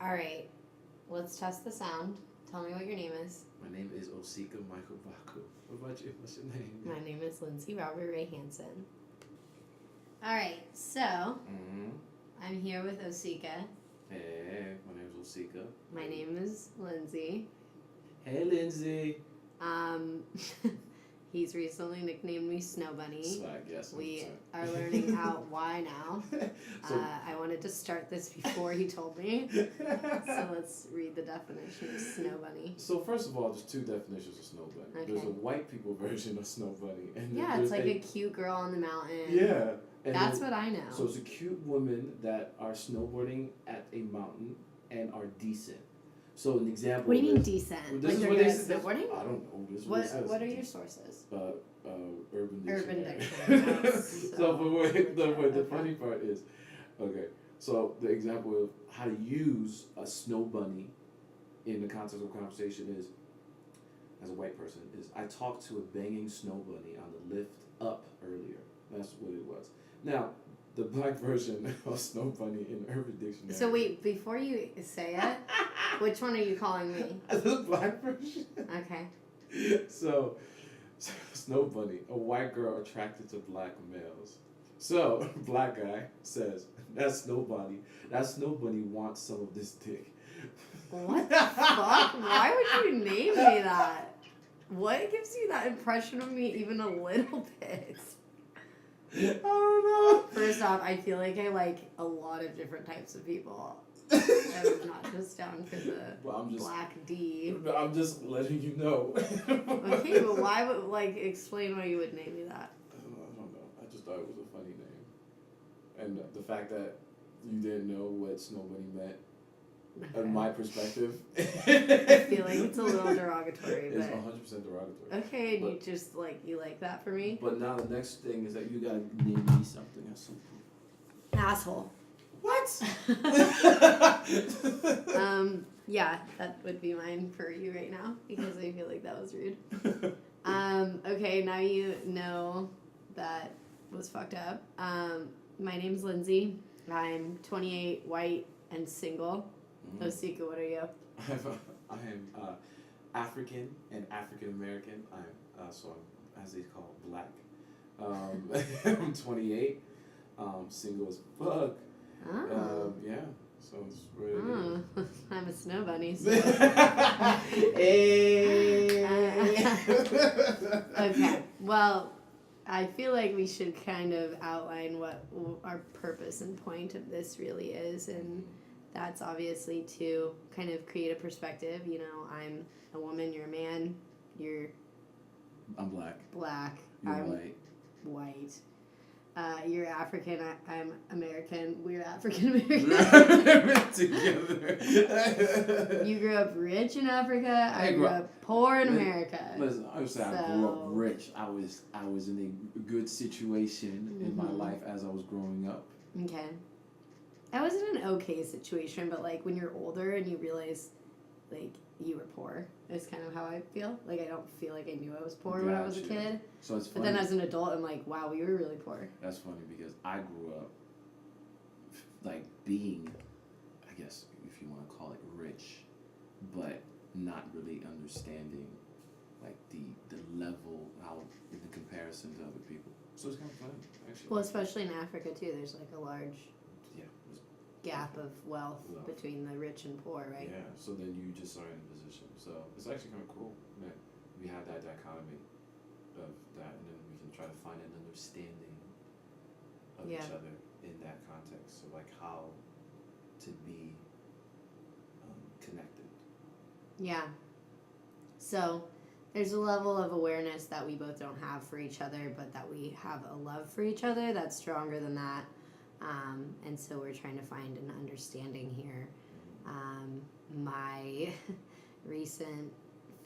All right, let's test the sound. Tell me what your name is. My name is Osika Michael Baku. What about you? What's your name? My name is Lindsay Robert Ray Hansen. All right, so Mm-hmm. I'm here with Osika. Hey, my name's Osika. My name is Lindsay. Hey, Lindsay. He's recently nicknamed me Snow Bunny. Swag, yes. We 100%. are learning out why now. So, I wanted to start this before he told me. So let's read the definition of Snow Bunny. So first of all, there's two definitions of snow bunny. Okay. There's a white people version of snow bunny, and then Yeah, it's there's like a cute girl on the mountain. yeah. And That's then- what I know. So it's a cute women that are snowboarding at a mountain and are decent. So an example. What do you mean is- decent? Well, Like is they're what good they at said. snowboarding? I don't know. This is what it says. What are your sources? Urban Urban Dictionary. Dictionary. So, but wait, the Okay. funny part is, okay, so the example of how to use a snow bunny in the context of conversation is, as a white person, is I talked to a banging snow bunny on the lift up earlier. That's what it was. Now, the black version of snow bunny in Urban Dictionary. So wait, before you say it, which one are you calling me? The black version. Okay. So, snow bunny, a white girl attracted to black males. So, black guy says, that snow bunny wants some of this dick. What the fuck? Why would you name me that? What gives you that impression of me even a little bit? I don't know. First off, I feel like I like a lot of different types of people. I'm not just down for the Well, black D. I'm just letting you know. Okay, but why would, like, explain why you would name me that? I don't know. I just thought it was a funny name. And the fact that you didn't know what snow bunny meant, in my perspective, I feel like it's a little derogatory, it's but 100% derogatory. okay, and you But- just like you like that for me, But now the next thing is that you gotta name me something or something. asshole. What? Yeah, that would be mine for you right now because I feel like that was rude. Okay, now you know that was fucked up. My name's Lindsay. I'm 28, white, and single. Osika, what are you? I am African and African American. So I'm, as they call it, black. I'm 28. Single as fuck. Oh. Yeah. So it's really. Oh, I'm a snow bunny. So. Hey. Okay, well, I feel like we should kind of outline what our purpose and point of this really is, and that's obviously to kind of create a perspective. You know, I'm a woman, you're a man, you're I'm black. black, You're I'm white. white. You're African, I'm American, we're African American. Together. You grew up rich in Africa, I grew up poor in America. Listen, I would say I grew up So- rich. I was in a good situation in my Mhm. life as I was growing up. Okay. I was in an okay situation, but like when you're older and you realize like you were poor is kind of how I feel. Like I don't feel like I knew I was poor when I was a Gotcha. kid. So it's But funny. then as an adult I'm like, wow, we were really poor. That's funny because I grew up like being, I guess if you want to call it rich, but not really understanding like the level how in comparison to other people. So it's kind of funny actually. Well, especially in Africa too, there's like a large Yeah. it was- gap of wealth Wealth. between the rich and poor, right? Yeah, so then you just are in a position. So it's actually kind of cool that we have that dichotomy of that, and then we can try to find an understanding of Yeah. each other in that context. So like how to be connected. Yeah. So there's a level of awareness that we both don't have for each other, but that we have a love for each other that's stronger than that. And so we're trying to find an understanding here. My recent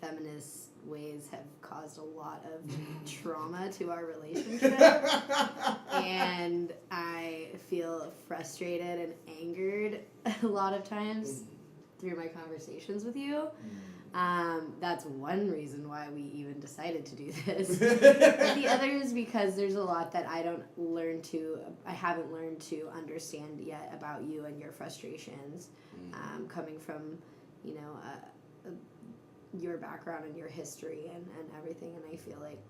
feminist ways have caused a lot of trauma to our relationship. And I feel frustrated and angered a lot of times. through my conversations with you. That's one reason why we even decided to do this. But the other is because there's a lot that I haven't learned to understand yet about you and your frustrations, coming from, you know, your background and your history and everything. And I feel like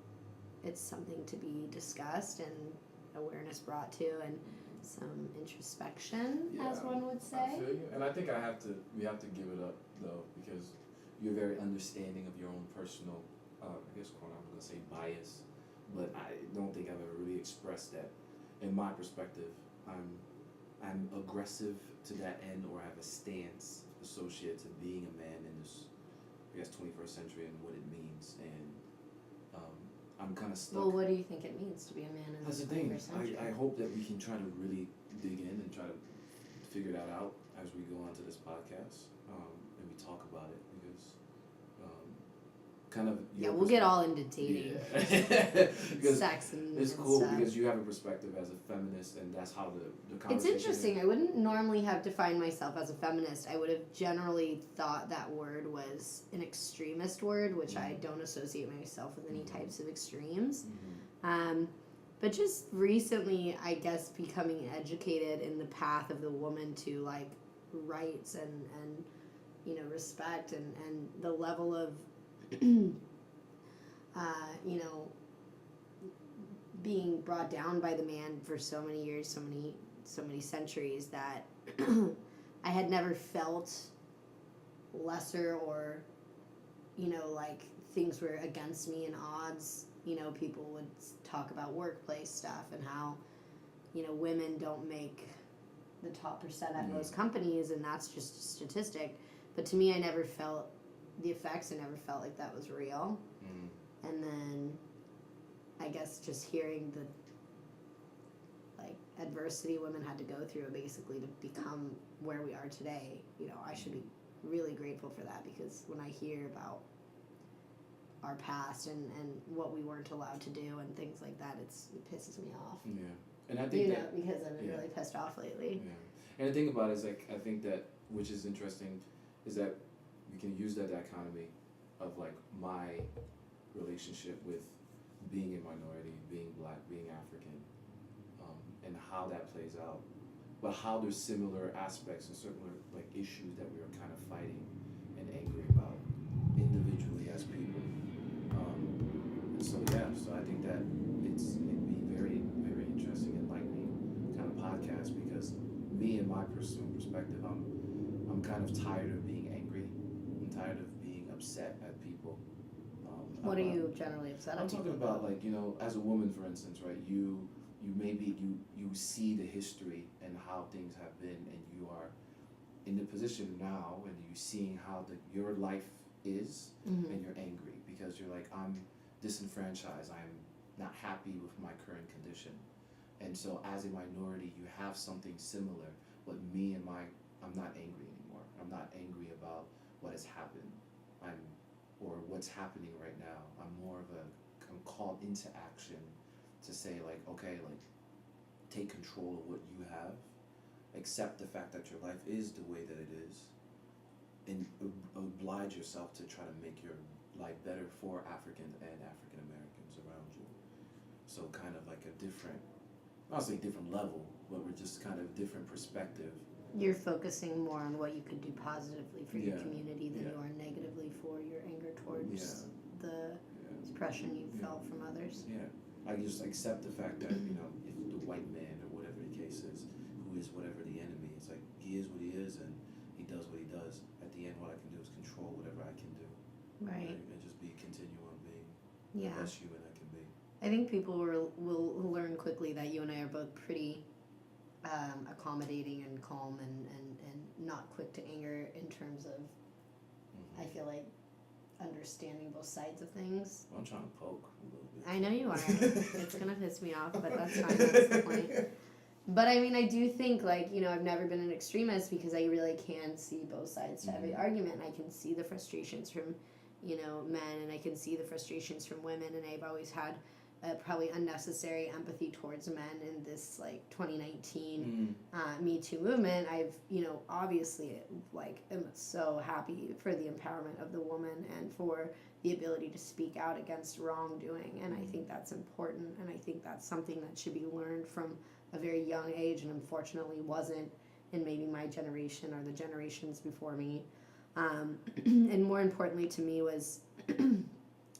it's something to be discussed and awareness brought to, and some introspection, as one would say. I feel you. And I think we have to give it up, though, because you're very understanding of your own personal, I guess, I'm going to say bias, but I don't think I've ever really expressed that. In my perspective, I'm aggressive to that end, or have a stance associated to being a man in this, I guess, 21st century and what it means. And I'm kind of stuck. Well, what do you think it means to be a man in That's the the thing. 21st century? I hope that we can try to really dig in and try to figure that out as we go on to this podcast, and we talk about it, because kind of we'll get all into dating, because sex, and it's and cool stuff. because you have a perspective as a feminist, and that's how the It's conversation interesting. is. I wouldn't normally have defined myself as a feminist. I would have generally thought that word was an extremist word, which I don't associate myself with any types of extremes. But just recently, I guess, becoming educated in the path of the woman to, like, rights and you know, respect and the level of you know, being brought down by the man for so many years, so many centuries, that I had never felt lesser, or, you know, like things were against me and odds. You know, people would talk about workplace stuff and how, you know, women don't make the top percent at most companies, and that's just a statistic. But to me, I never felt the effects. I never felt like that was real. And then I guess just hearing the, like, adversity women had to go through basically to become where we are today, you know, I should be really grateful for that, because when I hear about our past and what we weren't allowed to do and things like that, it pisses me off. Yeah. And I think because I've been really pissed off lately. Yeah. And the thing about it is, like, I think that, which is interesting, is that we can use that dichotomy of, like, my relationship with being a minority, being black, being African, and how that plays out, but how there's similar aspects and similar, like, issues that we are kind of fighting and angry about individually as people. And so I think that it'd be very, very interesting, enlightening kind of podcast, because me, in my personal perspective, I'm kind of tired of being angry. I'm tired of being upset at people. What are you generally upset at? I'm talking about, like, you know, as a woman, for instance, right? You see the history and how things have been, and you are in the position now, and you're seeing how your life is, and you're angry because you're like, I'm disenfranchised. I'm not happy with my current condition. And so as a minority, you have something similar, but I'm not angry anymore. I'm not angry about what has happened. Or what's happening right now. I'm called into action to say, like, okay, like, take control of what you have, accept the fact that your life is the way that it is, and oblige yourself to try to make your life better for Africans and African Americans around you. So kind of like a different, I'll say different level, but we're just kind of different perspective. You're focusing more on what you could do positively for your community than you are negatively for your anger towards the suppression you felt from others. Yeah, I just accept the fact that, you know, if the white man, or whatever the case is, who is whatever the enemy, it's like, he is what he is, and he does what he does. At the end, what I can do is control whatever I can do. Right. And just continue on being Yeah. the best human I can be. I think people will learn quickly that you and I are both pretty accommodating and calm and not quick to anger in terms of, I feel like, understanding both sides of things. Well, I'm trying to poke a little bit. I know you are. It's going to piss me off, but that's fine. That's the point. But I mean, I do think, like, you know, I've never been an extremist because I really can see both sides to every argument. I can see the frustrations from, you know, men, and I can see the frustrations from women, and I've always had probably unnecessary empathy towards men in this like 2019 Me Too movement. I've obviously like am so happy for the empowerment of the woman and for the ability to speak out against wrongdoing, and I think that's important, and I think that's something that should be learned from a very young age, and unfortunately wasn't in maybe my generation or the generations before me. And more importantly to me was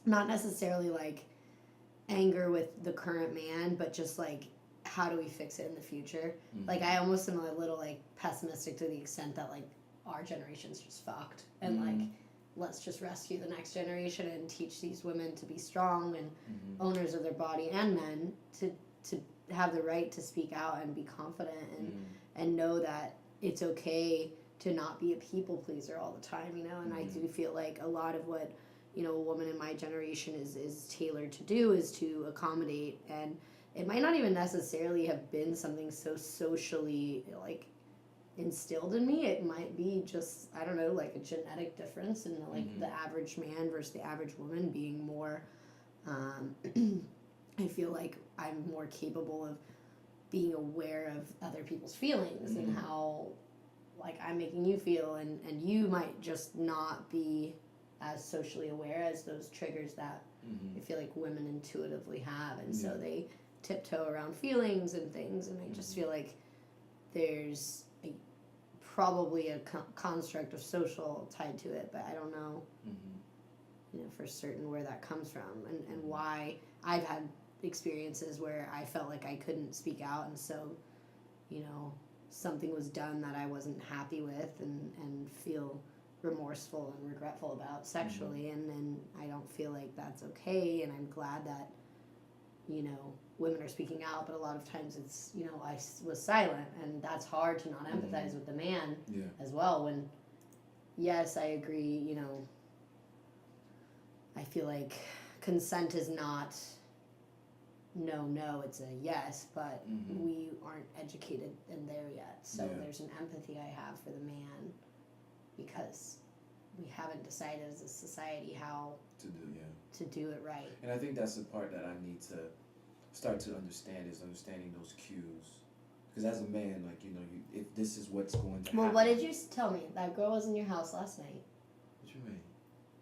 not necessarily like anger with the current man, but just like how do we fix it in the future. Like I almost am a little like pessimistic to the extent that like our generation's just fucked, and like let's just rescue the next generation and teach these women to be strong and owners of their body, and men to have the right to speak out and be confident and know that it's okay to not be a people pleaser all the time, and I do feel like a lot of what a woman in my generation is tailored to do is to accommodate, and it might not even necessarily have been something so socially like instilled in me. It might be just, I don't know, like a genetic difference in like the average man versus the average woman being more I feel like I'm more capable of being aware of other people's feelings and how like I'm making you feel, and you might just not be as socially aware as those triggers that I feel like women intuitively have, and so they tiptoe around feelings and things, and I just feel like there's probably a construct of social tied to it, but I don't know for certain where that comes from, and why I've had experiences where I felt like I couldn't speak out, and so something was done that I wasn't happy with and feel remorseful and regretful about sexually, and I don't feel like that's okay, and I'm glad that women are speaking out, but a lot of times it's I was silent, and that's hard to not empathize with the man as well, when yes, I agree, I feel like consent is not no, it's a yes, but we aren't educated in there yet, so there's an empathy I have for the man because we haven't decided as a society how to do it right. And I think that's the part that I need to start to understand, is understanding those cues, because as a man, like if this is what's going to happen. Well, what did you tell me? That girl was in your house last night. What you mean?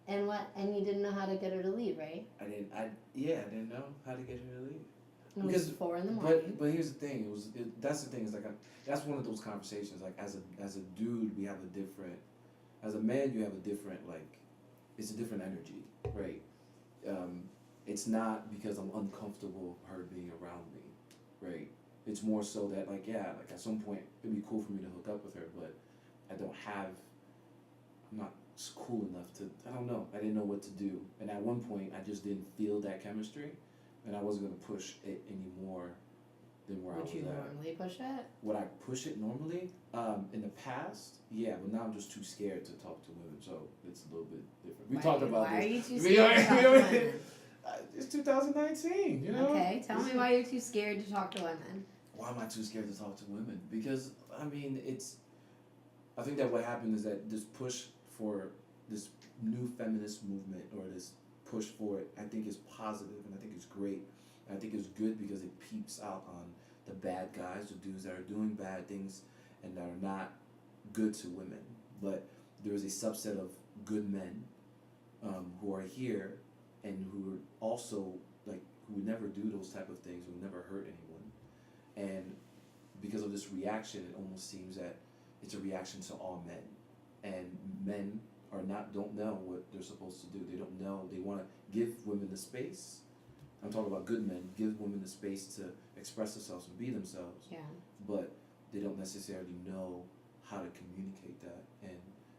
And what? And you didn't know how to get her to leave, right? I didn't know how to get her to leave. It was 4 a.m. But here's the thing. That's the thing. Is like that's one of those conversations. Like as a dude, we have a different. As a man, you have a different it's a different energy, right? It's not because I'm uncomfortable her being around me, right? It's more so that at some point it'd be cool for me to hook up with her, but I'm not cool enough to, I don't know, I didn't know what to do. And at one point I just didn't feel that chemistry, and I wasn't going to push it any more than where I was at. Would you normally push it? Would I push it normally? In the past, yeah, but now I'm just too scared to talk to women, so it's a little bit different. We talked about this. Why are you too scared to talk to women? It's 2019, Okay, tell me why you're too scared to talk to women. Why am I too scared to talk to women? Because, I think that what happened is that this push for this new feminist movement, or this push for it, I think is positive, and I think it's great. And I think it's good because it peeps out on the bad guys, the dudes that are doing bad things and that are not good to women. But there is a subset of good men who are here and who are also who would never do those type of things, who would never hurt anyone. And because of this reaction, it almost seems that it's a reaction to all men. And men don't know what they're supposed to do. They don't know. They want to give women the space. I'm talking about good men. Give women the space to express themselves and be themselves. Yeah. But they don't necessarily know how to communicate that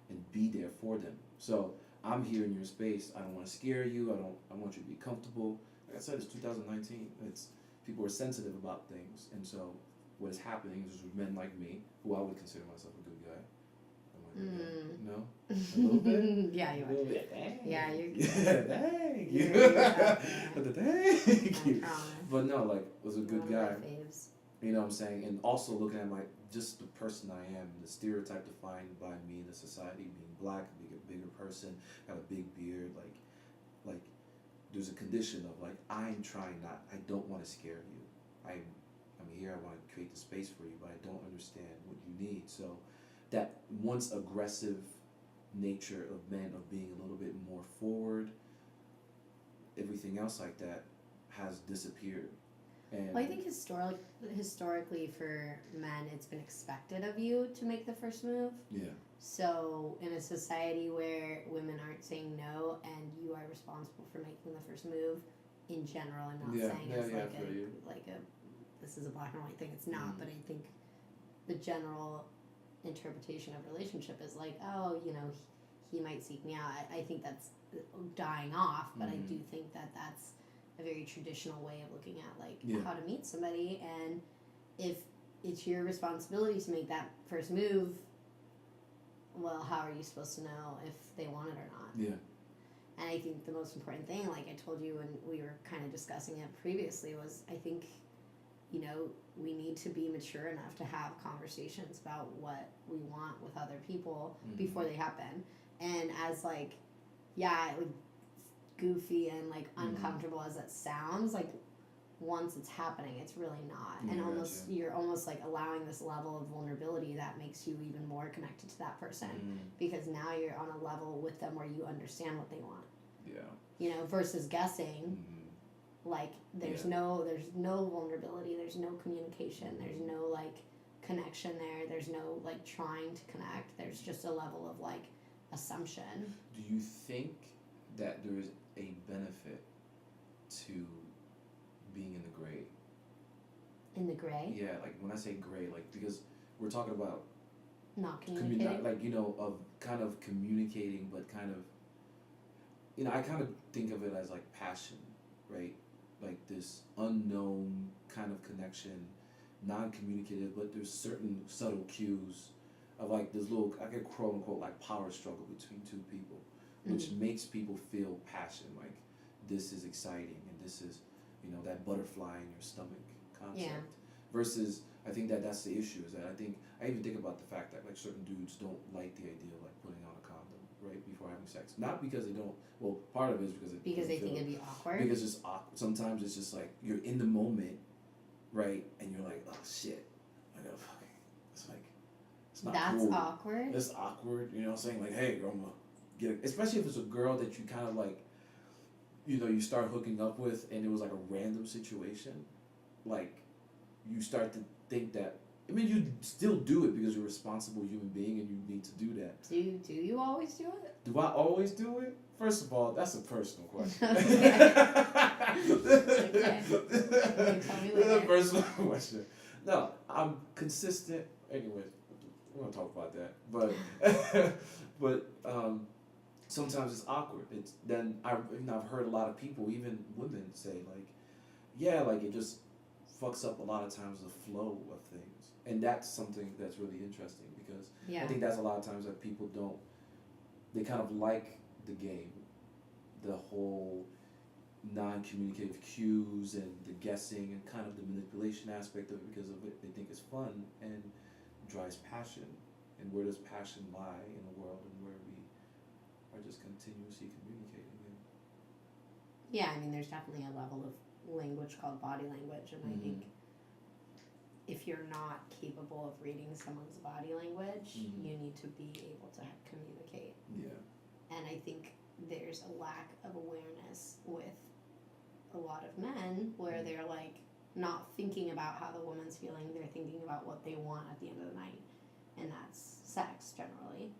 and be there for them. So I'm here in your space. I don't want to scare you. I want you to be comfortable. Like I said, it's 2019. People are sensitive about things, and so what is happening is men like me, who I would consider myself a good guy. No? A little bit? Yeah, you are. Dang. Yeah, you're good. Thank you. Yeah. Thank you. But no, was a good guy. You know what I'm saying? And also looking at just the person I am, the stereotype defined by me in the society, being black, being a bigger person, got a big beard, there's a condition of like, I'm trying not, I don't want to scare you. I'm here, I want to create the space for you, but I don't understand what you need. So that once aggressive nature of men of being a little bit more forward, everything else like that has disappeared. And Well, I think historically for men, it's been expected of you to make the first move. yeah, So in a society where women aren't saying no and you are responsible for making the first move, in general, I'm not saying it's like a this is a black and white thing. It's not, but I think the general interpretation of relationship is like, oh, you know, he might seek me out. I think that's dying off, but I do think that that's a very traditional way of looking at like how to meet somebody, and if it's your responsibility to make that first move, well, how are you supposed to know if they want it or not? yeah, And I think the most important thing, like I told you when we were kind of discussing it previously, was I think, you know, we need to be mature enough to have conversations about what we want with other people before they happen. And as like, like goofy and like uncomfortable as it sounds, like once it's happening, it's really not. And you're almost like allowing this level of vulnerability that makes you even more connected to that person, because now you're on a level with them where you understand what they want. Yeah. You know, versus guessing. Like there's no vulnerability, there's no communication, there's no like connection there's no like trying to connect, there's just a level of like assumption. Do you think that there is a benefit to being in the gray? In the gray? Yeah, like when I say gray, like because we're talking about not communicating, like, you know, of kind of communicating, but kind of, you know, I kind of think of it as like passion, right? Like this unknown kind of connection, non-communicative, but there's certain subtle cues of like this little, I could quote unquote like power struggle between two people, which makes people feel passion, like this is exciting and this is, you know, that butterfly in your stomach concept. Versus, I think that that's the issue, is that I even think about the fact that like certain dudes don't like the idea of like putting on a condom right before having sex. Not because they don't, well, part of it is because they think it'd be awkward. Because it's awkward. Sometimes it's just like you're in the moment, right, and you're like, oh shit, I gotta fucking. It's like, it's not that's cool. Awkward. It's awkward. You know what I'm saying? Like, hey, girl, I'm gonna get it. Especially if it's a girl that you kind of like, you know, you start hooking up with, and it was like a random situation, like, you start to think that. I mean, you still do it because you're a responsible human being and you need to do that. Do you always do it? Do I always do it? First of all, that's a personal question. Okay. Tell me later. That's a personal question. No, I'm consistent. Anyways, we're gonna talk about that. But sometimes it's awkward. It's then I've heard a lot of people, even women, say like, yeah, like it just fucks up a lot of times the flow of things, and that's something that's really interesting because I think that's a lot of times that people don't. They kind of like the game, the whole non-communicative cues and the guessing and kind of the manipulation aspect of it because of it. They think it's fun and drives passion. And where does passion lie in a world and where we are just continuously communicating? Yeah, I mean, there's definitely a level of language called body language, and I think if you're not capable of reading someone's body language, you need to be able to communicate. Yeah. And I think there's a lack of awareness with a lot of men where they're like not thinking about how the woman's feeling, they're thinking about what they want at the end of the night, and that's sex generally.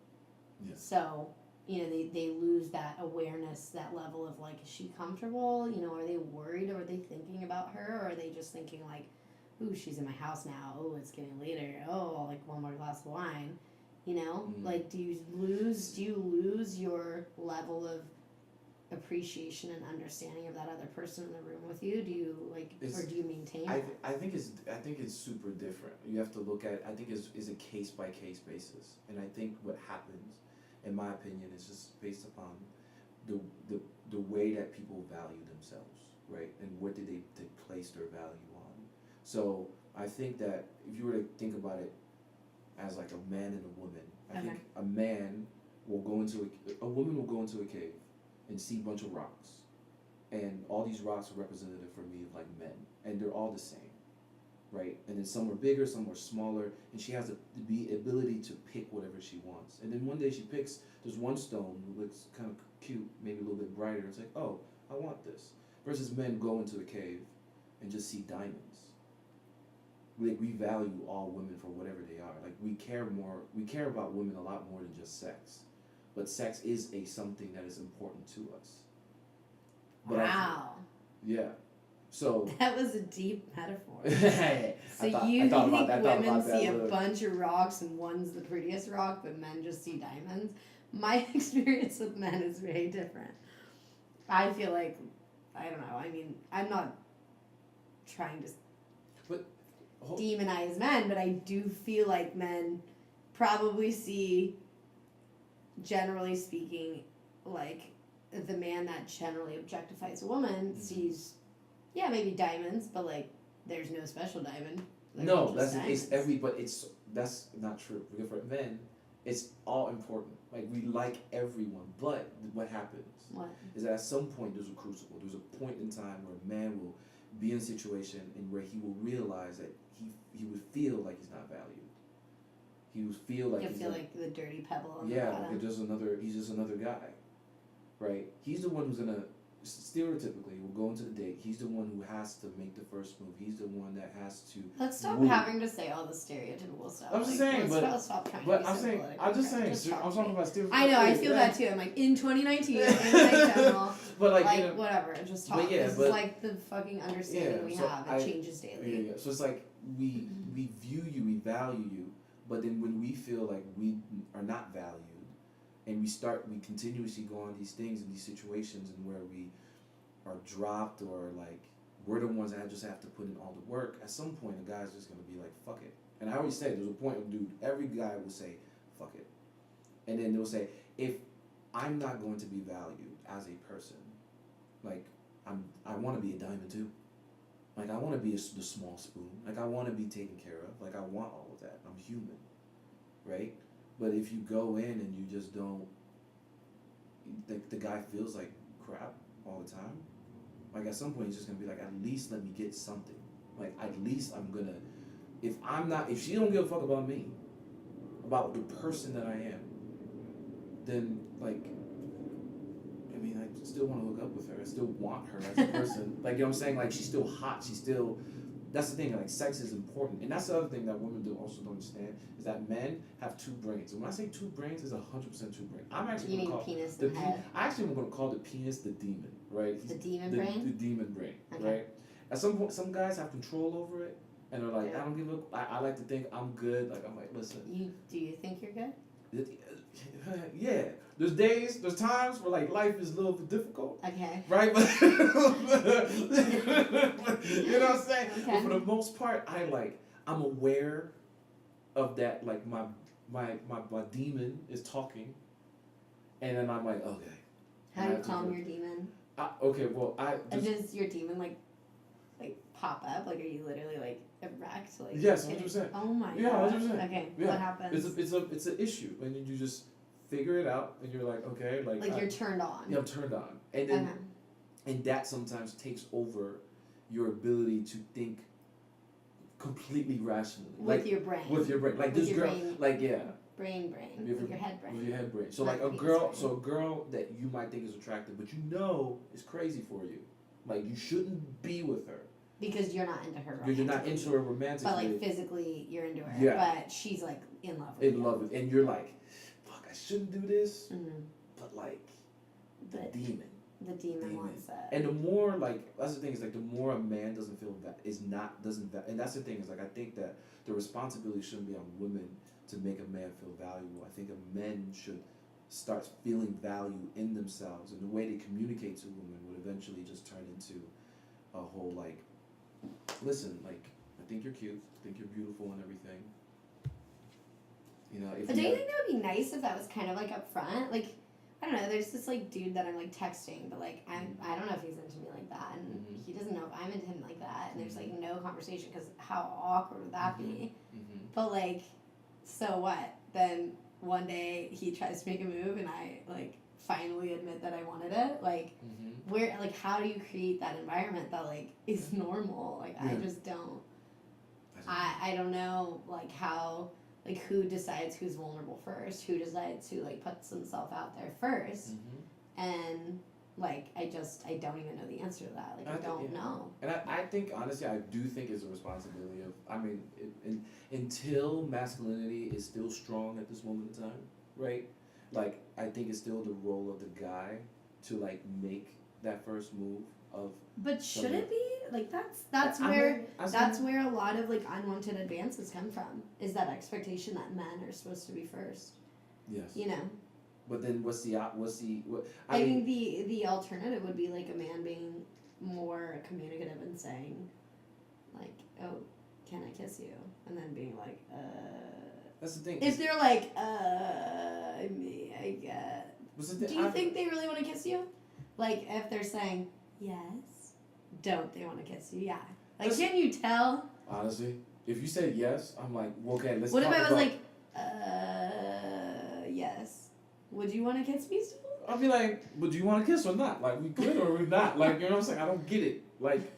Yeah. So, you know, they lose that awareness, that level of like, is she comfortable? You know, are they worried, or are they thinking about her, or are they just thinking like, ooh, she's in my house now, oh, it's getting later, oh, like one more glass of wine, you know? Like, do you lose your level of appreciation and understanding of that other person in the room with you? Do you like, or do you maintain it? I think it's super different. You have to look at, I think it's a case by case basis, and I think what happens, in my opinion, is just based upon the way that people value themselves, right, and what did they place their value on. So I think that if you were to think about it as like a man and a woman, I think a man will go into a woman will go into a cave and see a bunch of rocks, and all these rocks are representative for me of like men, and they're all the same, right? And then some are bigger, some are smaller, and she has the ability to pick whatever she wants. And then one day she picks, there's one stone who looks kind of cute, maybe a little bit brighter. It's like, oh, I want this. Versus men go into the cave and just see diamonds. Like, we value all women for whatever they are. Like, we care about women a lot more than just sex. But sex is something that is important to us. But wow. Yeah. So that was a deep metaphor. So I you thought think about women see a little. bunch of rocks and one's the prettiest rock, but men just see diamonds? My experience with men is very different. I feel like, I don't know, I mean, I'm not trying to demonize men, but I do feel like men probably see, generally speaking, like the man that generally objectifies a woman sees, yeah, maybe diamonds, but like there's no special diamond. No, that's not true. Because for men, it's all important. Like, we like everyone, but what happens? What? Is that at some point there's a crucible. There's a point in time where a man will be in a situation and where he will realize that he would feel like he's not valued. He would feel like He'll feel like the dirty pebble on the yeah, bottom. like he's just another guy, right? He's the one who's gonna stereotypically will go into the date. He's the one who has to make the first move. He's the one that has to. Let's stop move. having to say all the stereotypical stuff. I'm just saying, let's stop trying but to be I'm so saying, political. I'm just saying, Just I'm talk talking about stereotypical. I know, I feel that too. I'm like, in 2019, in general, but like, like whatever, just talk. yeah, this is like the fucking understanding we have. It changes daily. Yeah. So it's like we view you, we value you, but then when we feel like we are not valued, and we continuously go on these things and these situations, and where we are dropped, or like we're the ones that just have to put in all the work. At some point, a guy's just gonna be like, "Fuck it." And I always say, there's a point of, dude, every guy will say, "Fuck it," and then they'll say, if I'm not going to be valued as a person, like I want to be a diamond too. Like, I want to be the small spoon. Like, I want to be taken care of. Like, I want all of that. I'm human, right? But if you go in and you just don't, the guy feels like crap all the time. Like, at some point he's just gonna be like, at least let me get something. Like, at least I'm gonna, if she don't give a fuck about me, about the person that I am, then like, I mean, I still want to hook up with her. I still want her as a person. Like, you know what I'm saying? Like, she's still hot. She's still, that's the thing, like, sex is important. And that's the other thing that women also don't understand, is that men have two brains. And when I say two brains, it's 100% two brains. I'm actually going to call penis and head? I actually am going to call the penis the demon, right? The demon brain? The demon brain, okay. right? At some point, some guys have control over it, and they're like, I don't give a, I like to think I'm good. Like, I'm like, listen. Do you think you're good? Yeah, there's times where like life is a little bit difficult. Okay. Right, but you know what I'm saying. Okay. But for the most part, I'm aware of that. Like my demon is talking, and then I'm like, okay. How do you calm your demon? Does your demon like pop up? Like, are you literally like erect? Like, yes, 100%. Oh my god. Yeah, 100%. Okay. Yeah. What happens? It's an issue, and then you just figure it out, and you're like, okay, like you're turned on. Yeah, I'm turned on, and then and that sometimes takes over your ability to think completely rationally with your brain. With your brain, like with this girl, brain, like brain, with your head brain. With your head brain. So Not like a girl that you might think is attractive, but you know is crazy for you. Like, you shouldn't be with her. Because you're not into her romantically. Because you're not into her romantically. But like physically you're into her. Yeah. But she's like in love with you. In love with, and you're like, fuck, I shouldn't do this. Mm-hmm. But like, the demon. The demon wants that. And the more, like, that's the thing, is like, the more a man doesn't feel and that's the thing, is like, I think that the responsibility shouldn't be on women to make a man feel valuable. I think men should start feeling value in themselves, and the way they communicate to women would eventually just turn into a whole like, listen, like, I think you're cute, I think you're beautiful and everything. You know, but don't you think that would be nice if that was kind of like up front? Like, I don't know, there's this like dude that I'm like texting, but like I don't know if he's into me like that, and he doesn't know if I'm into him like that, and there's like no conversation, because how awkward would that be? But like, so what? Then one day he tries to make a move and I like finally admit that I wanted it. Like, where, like, how do you create that environment that like is normal? Like, I just don't. I don't know, like, how, like, who decides who's vulnerable first, who decides who, like, puts themselves out there first, and, like, I don't even know the answer to that, like, I don't know. And I think, honestly, I do think it's a responsibility of, I mean, until masculinity is still strong at this moment in time, right, like, I think it's still the role of the guy to, like, make that first move of. But should it be? Like, that's where a lot of, like, unwanted advances come from, is that expectation that men are supposed to be first. Yes. You know? But then I think the alternative would be, like, a man being more communicative and saying, like, oh, can I kiss you? And then being like, That's the thing. If they're like, I get. Do you think they really want to kiss you? Like, if they're saying, yes, don't they want to kiss you? Yeah. Like, can you tell? Honestly, if you said yes, I'm like, well, okay, let's what talk if I was about... like, yes. Would you want to kiss me still? I'll be like, but do you want to kiss or not? Like, we good or we not? Like, you know what I'm saying? I don't get it. Like,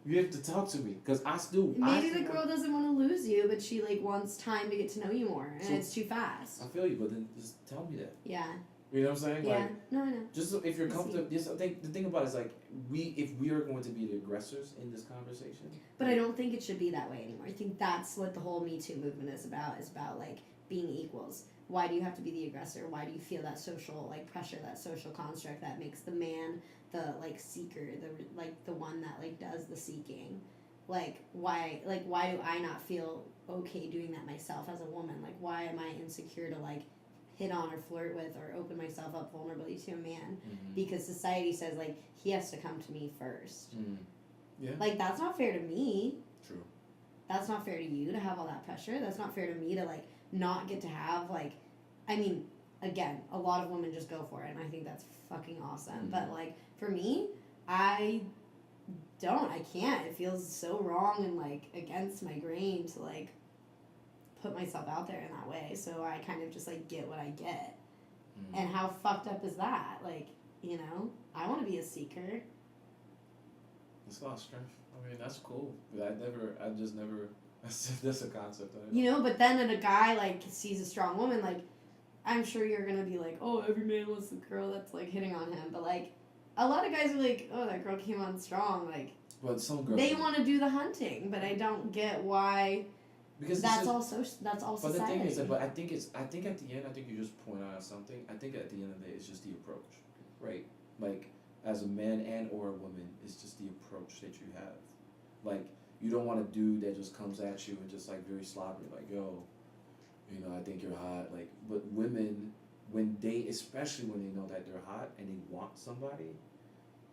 you have to talk to me. Because Maybe the girl doesn't want to lose you, but she, like, wants time to get to know you more. And it's too fast. I feel you, but then just tell me that. Yeah. You know what I'm saying? Yeah. Like, no, I know. Just so if you're comfortable, I think the thing about it is, like, if we are going to be the aggressors in this conversation. But I don't think it should be that way anymore. I think that's what the whole Me Too movement is about, like, being equals. Why do you have to be the aggressor? Why do you feel that social, like, pressure, that social construct that makes the man the, like, seeker, the one that, like, does the seeking? Like, why do I not feel okay doing that myself as a woman? Like, why am I insecure to, like, hit on or flirt with or open myself up vulnerably to a man? Because society says, like, he has to come to me first. Yeah. Like, that's not fair to me. True. That's not fair to you to have all that pressure. That's not fair to me to, like, not get to have, like, I mean, again, a lot of women just go for it, and I think that's fucking awesome. But, like, for me, I can't. It feels so wrong and, like, against my grain to, like, put myself out there in that way. So I kind of just, like, get what I get. And how fucked up is that? Like, you know, I want to be a seeker. It's a lot of strength. I mean, that's cool. That's a concept. You know, but then a guy, like, sees a strong woman, like, I'm sure you're going to be like, oh, every man wants a girl that's, like, hitting on him. But, like, a lot of guys are like, oh, that girl came on strong. Like, but some girls... They want to do the hunting, but I don't get why... Because that's all society. But the thing is, but I think at the end, I think you just point out something. I think at the end of the day, it's just the approach, right? Like, as a man and or a woman, it's just the approach that you have. Like, you don't want a dude that just comes at you and just, like, very sloppy, like, yo, you know, I think you're hot. Like, but women, especially when they know that they're hot and they want somebody,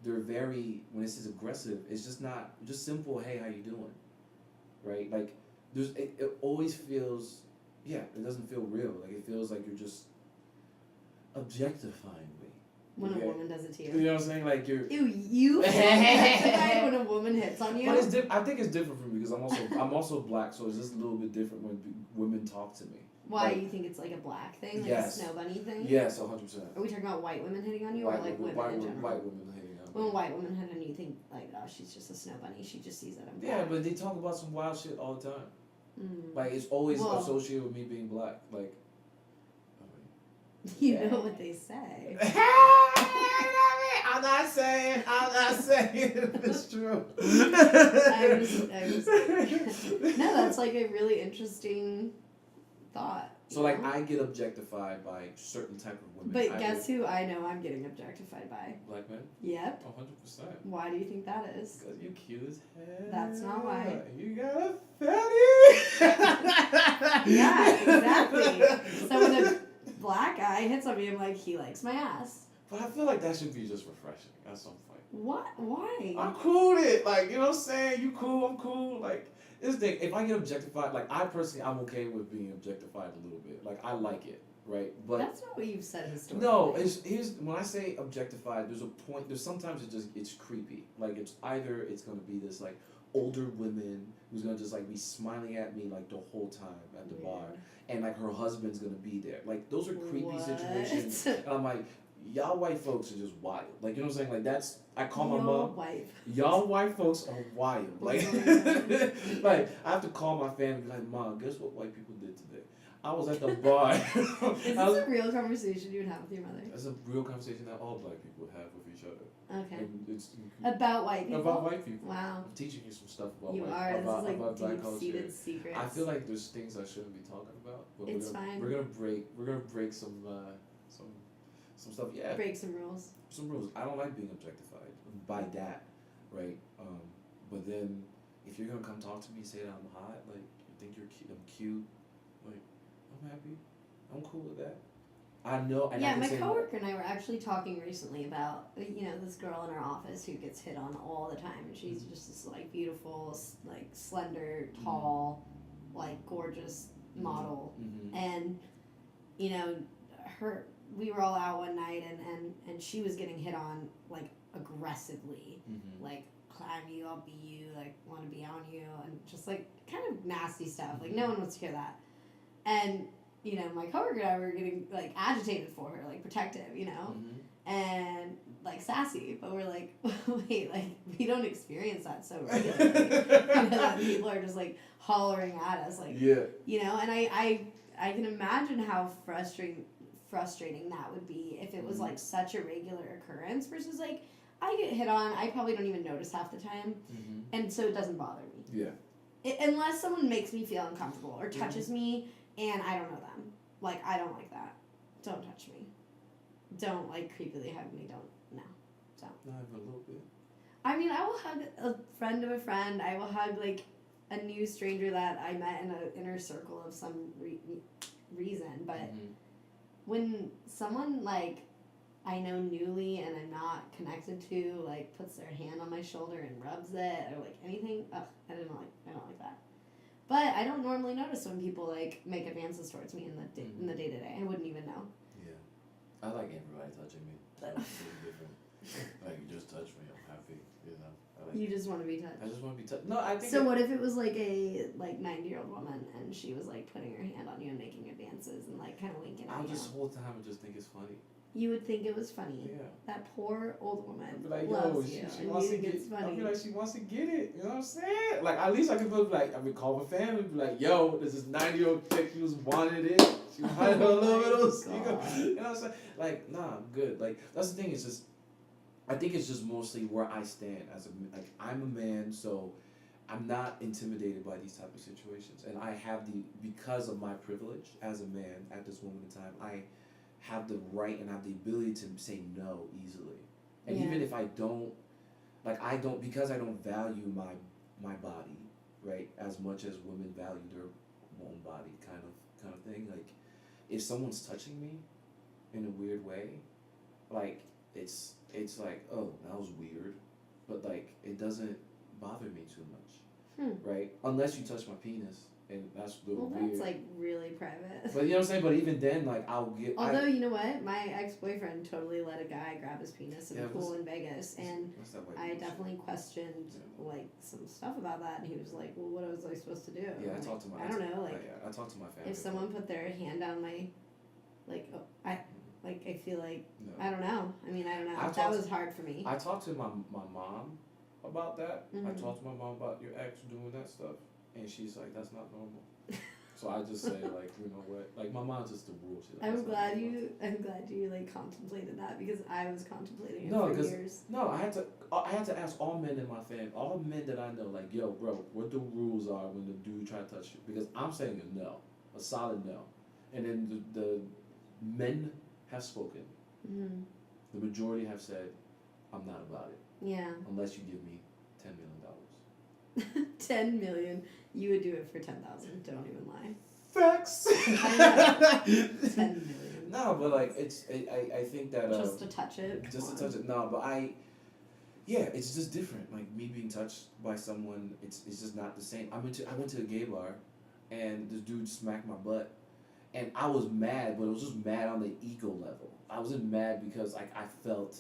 they're very, when it's aggressive, it's just not, just simple, hey, how you doing? Right? Like, it always feels, it doesn't feel real. Like, it feels like you're just objectifying me. When a woman does it to you. You know what I'm saying? Like, you're... Ew, you feel objectified when a woman hits on you? But I think it's different for me because I'm also black, so it's just a little bit different when women talk to me. Why, like, you think it's like a black thing? Like yes. a snow bunny thing? Yes, 100%. Are we talking about white women hitting on you or like women in general? White women hitting on me. When white women hit on you, you think like, oh, she's just a snow bunny. She just sees that I'm black. Yeah, but they talk about some wild shit all the time. Like, it's always associated with me being black. Like, you know what they say. I'm not saying it's true. No, that's like a really interesting thought. So, like, I get objectified by certain type of women. But guess who I know I'm getting objectified by? Black men? Yep. 100%. Why do you think that is? Because you cute as hell. That's not why. You got a fatty. Yeah, exactly. So when a black guy hits on me, I'm like, he likes my ass. But I feel like that should be just refreshing at some point. What? Why? I'm cool with it. Like, you know what I'm saying? You cool, I'm cool. Like, this thing, if I get objectified, like, I'm okay with being objectified a little bit. Like, I like it, right? But that's not what you've said historically. No, here's when I say objectified, there's sometimes it's creepy. Like, it's either it's gonna be this, like, older women who's gonna just like be smiling at me like the whole time at the bar, and like her husband's gonna be there. Like those are creepy What? situations, and I'm like, y'all white folks are just wild. Like you know what I'm saying? Like that's I call my Yo, mom. wife. Y'all white folks are wild. Like, Oh like I have to call my family and be like, Mom, guess what white people did today? I was at the bar. Is this a real conversation you would have with your mother? That's a real conversation that all black people have with each other. Okay. And it's About white people? about white people. Wow. I'm teaching you some stuff about You white are. This about, is like about black culture. deep-seated secrets. I feel like there's things I shouldn't be talking about, but It's we're fine. gonna break some stuff. Yeah, Break some rules. some rules. I don't like being objectified by that, right? But then if you're gonna come talk to me, say that I'm hot, like you think I'm cute, like I'm happy, I'm cool with that. I know. And Yeah, I can my say, coworker and I were actually talking recently about, this girl in our office who gets hit on all the time, and she's just this like beautiful, like slender, tall, like gorgeous model, Mhm. and we were all out one night, and she was getting hit on like aggressively, Mhm. like climb you, I'll be you, like want to be on you, and just like kind of nasty stuff. Like no one wants to hear that, and. My coworker and I were getting like agitated for her, like protective, Mhm. and like sassy, but we're like, wait, like we don't experience that so regularly. That people are just like hollering at us, like Yeah. and I can imagine how frustrating that would be if it was like such a regular occurrence versus like I get hit on, I probably don't even notice half the time, Mhm. and so it doesn't bother me. Yeah. Unless someone makes me feel uncomfortable or touches me and I don't know them. Like, I don't like that. Don't touch me. Don't, like, creepily hug me. No. So. Not even a little bit. I mean, I will hug a friend of a friend. I will hug, like, a new stranger that I met in an inner circle of some reason. But when someone, like, I know newly and I'm not connected to, like, puts their hand on my shoulder and rubs it or, like, anything, I don't like that. But I don't normally notice when people like make advances towards me in the day to day. I wouldn't even know. Yeah, I like everybody touching me. It's different. Like you just touch me, I'm happy. You just want to be touched. I just want to be touched. No, I think. So what if it was like a 90-year-old woman and she was like putting her hand on you and making advances and like kind of winking at you? I'll just whole time and just think it's funny. You would think it was funny. Yeah. That poor old woman Like, loves you, she and wants you to think get. it's funny. I feel like she wants to get it. You know what I'm saying? Like at least I can feel like I would call my family and be like, "Yo, there's this 90-year-old chick who was wanted it. She wanted a little bit of those." You know what I'm saying? Like, nah, I'm good. Like that's the thing. It's just, I think it's just mostly where I stand as I'm a man, so I'm not intimidated by these type of situations, and I have because of my privilege as a man at this moment in time, I have the right and have the ability to say no easily. And even if I don't, because I don't value my body, right, as much as women value their own body kind of thing, like if someone's touching me in a weird way, like it's like, oh, that was weird, but like it doesn't bother me too much, right? Unless you touch my penis. And that's a little weird. That's like really private. But you know what I'm saying? But even then, like I'll get. Although you know what, my ex-boyfriend totally let a guy grab his penis in the pool in Vegas, and I definitely questioned like some stuff about that, and he was like, "Well, what was I supposed to do?" Yeah, I talked to my. I don't know, like. I talked to my family. If someone put their hand on my, I feel like I don't know. I mean, I don't know. That was hard for me. I talked to my mom about that. Mm-hmm. I talked to my mom about your ex doing that stuff. And she's like, that's not normal. So I just say like, you know what? Like my mom's just the rule. Like, I'm glad you like contemplated that because I was contemplating it for years. No, I had to ask all men in my family, all men that I know, like, yo, bro, what the rules are when the dude try to touch you? Because I'm saying a no, a solid no, and then the men have spoken. Mm-hmm. The majority have said, I'm not about it. Yeah. Unless you give me $10 million. 10 million. You would do it for 10,000. Don't even lie. Facts. 10 million. No, but like I think that just to touch it. Just to touch it. No, but it's just different. Like me being touched by someone, it's just not the same. I went to a gay bar, and this dude smacked my butt, and I was mad, but it was just mad on the ego level. I wasn't mad because like I felt